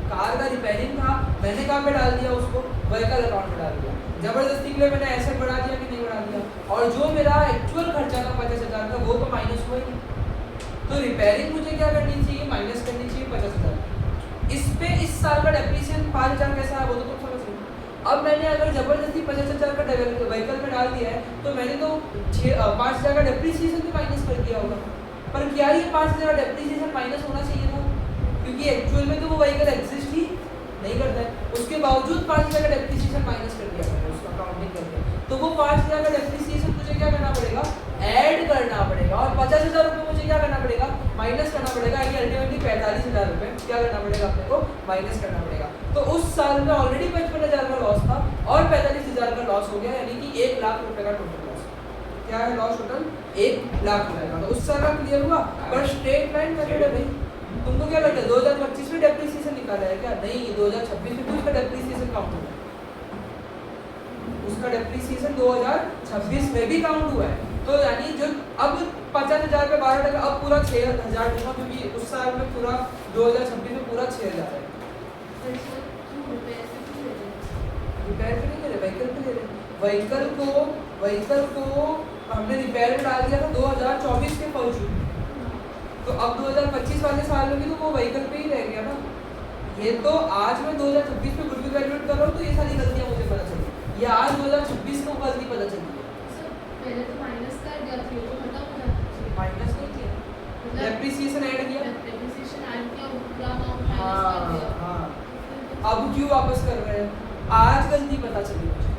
कार का रिपेयरिंग था, मैंने कहाँ पे डाल दिया उसको, व्हीकल अकाउंट में डाल दिया। जबरदस्ती के लिए मैंने एसेट बढ़ा दिया कि नहीं बढ़ा दिया, और जो मेरा एक्चुअल खर्चा था 50,000 का, वो तो माइनस हुआ ही नहीं। तो रिपेयरिंग मुझे क्या करनी चाहिए, माइनस करनी चाहिए 50,000। इस पे इस साल का डेप्रिसिएशन 5,000 कैसा है वो तो तुम समझ लो। अब मैंने अगर जबरदस्ती 50,000 का व्हीकल में डाल दिया है, तो मैंने तो 5,000 का डेप्रिसिएशन भी माइनस कर दिया होगा। पर क्या ये 5,000 का डेप्रिसिएशन माइनस होना चाहिए था, क्योंकि एक्चुअल में तो वो व्हीकल एग्जिस्ट ही नहीं करता है। उसके बावजूद 5,000 का डेप्रिसिएशन माइनस कर दिया मैंने उसका काउंटिंग करके। तो वो 5,000 का डेप्रिसिएशन मुझे क्या करना पड़ेगा, ऐड करना पड़ेगा, और 50,000 रुपये मुझे क्या करना पड़ेगा, माइनस करना पड़ेगा। यानी अल्टीमेटली 45,000 रुपये क्या करना पड़ेगा अपने को, माइनस करना पड़ेगा। तो उस साल में ऑलरेडी 55,000 का लॉस था और 45,000 का लॉस हो गया, यानी कि 1 लाख रुपए का टोटल लॉस। क्या है लॉस टोटल, 1 लाख रुपए का। तो उस साल का क्लियर हुआ। पर स्ट्रेट लाइन मेथड है भाई, तुमको क्या लगता है 2025 में डेप्रिसिएशन निकाला है क्या, नहीं 2026 में भी उसका डेप्रिसिएशन काउंट हुआ है, उसका डेप्रिसिएशन 2026 में भी काउंट हुआ है। तो यानी जो अब 50,000 पे 12%, अब पूरा 6,000 दूंगा, क्योंकि उस साल में पूरा 2026 में पूरा 6,000 है। रिपेयर पे नहीं ले रहे, व्हीकल पे ले रहे। व्हीकल को हमने रिपेयर में डाल दिया था 2024 के फॉर्चून, तो अब 2025 वाले साल में भी तो वो व्हीकल पे ही रह गया ना। ये तो आज मैं 2026 में गुडविल वैल्यूएट कर रहा हूँ, तो ये सारी गलतियाँ मुझे पता चली, ये आज 2026 को गलती पता चली है। पहले तो माइनस कर दिया, फिर तो खत्म हो जाता। माइनस नहीं किया, डेप्रिसिएशन ऐड किया। डेप्रिसिएशन ऐड किया, पूरा अमाउंट माइनस कर दिया। हाँ, अब क्यों वापस कर रहे हैं, आज गलती पता चली मुझे।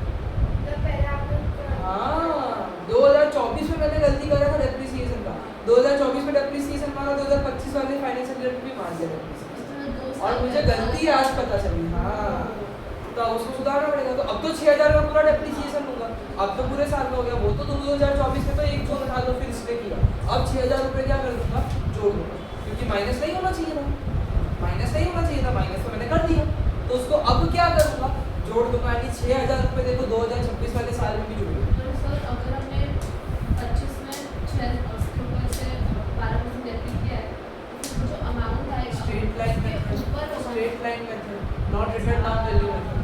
हाँ, 2024 में मैंने गलती करा था डेप्रिसिएशन का, 2024 में डेप्रिसिएशन मारा, 2025 वाले फाइनेंशियल ईयर भी मार दिया डेप्रिसिएशन, और मुझे गलती आज पता चली। हाँ, तो उसको सुधारना पड़ेगा। तो अब तो 6,000 का पूरा डेप्रिसिएशन होगा, अब तो पूरे साल का हो गया। वो तो 2024 में तो एक जोड़ उठा दो, फिर इसमें किया। अब 6,000 रुपये क्या कर दूंगा, जोड़ दूंगा, क्योंकि माइनस नहीं होना चाहिए था, माइनस नहीं होना चाहिए था, माइनस तो मैंने कर दिया। तो उसको अब क्या करूँगा, जोड़ दूंगा, यानी 6,000 रुपये देखो 2026 वाले साल में भी जोड़ दूंगा। तो सर अगर हमने 25 में 6 उसके ऊपर से 12% डेप्री किया है, तो जो अमाउंट आएगा straight line method, straight line method, not return down value method,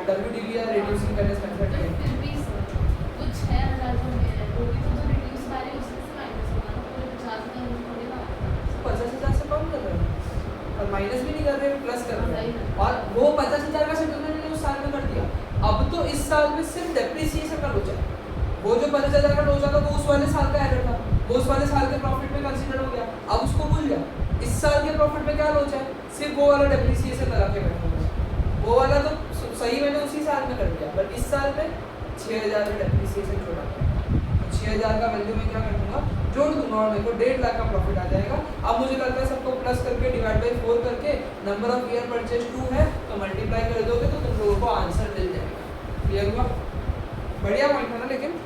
WDV या रिड्यूसिंग बैलेंस मेथड है। फिर भी सर तो 6,000 जो है वो भी तो रिड्यूस वाले उसमें से माइनस होगा ना, पूरे 50,000 थोड़ी ना 50,000 से कम कर रहे हैं, और माइनस भी नहीं कर रहे, प्लस कर रहे हैं। और वो 50,000 का सेटलमेंट मैंने उस साल में कर दिया। अब तो इस साल में सिर्फ डेप्रिसिएशन का लोचा है। वो जो 50,000 का लोचा था वो उस वाले साल का एरर था, वो उस वाले साल के प्रॉफिट में कंसीडर हो गया, अब उसको भूल गया। इस साल के प्रॉफिट में क्या लोचा है, सिर्फ वो वाला डेप्रिसिएशन लगा के बैठा हुआ है। वो वाला तो सही मैंने उसी साल में कर दिया, बट इस साल में 6,000 का डेप्रिसिएशन छोड़ा, 6,000 का वैल्यू में क्या कर दूंगा, जोड़ दूंगा, और मेरे को 1.5 लाख का प्रॉफिट आ जाएगा। अब मुझे लगता है सबको प्लस करके डिवाइड बाई 4 करके नंबर ऑफ ईयर परचेज 2 है, तो मल्टीप्लाई कर दोगे तो तुम लोगों को आंसर मिल जाएगा। क्लियर हुआ, बढ़िया पॉइंट था ना। लेकिन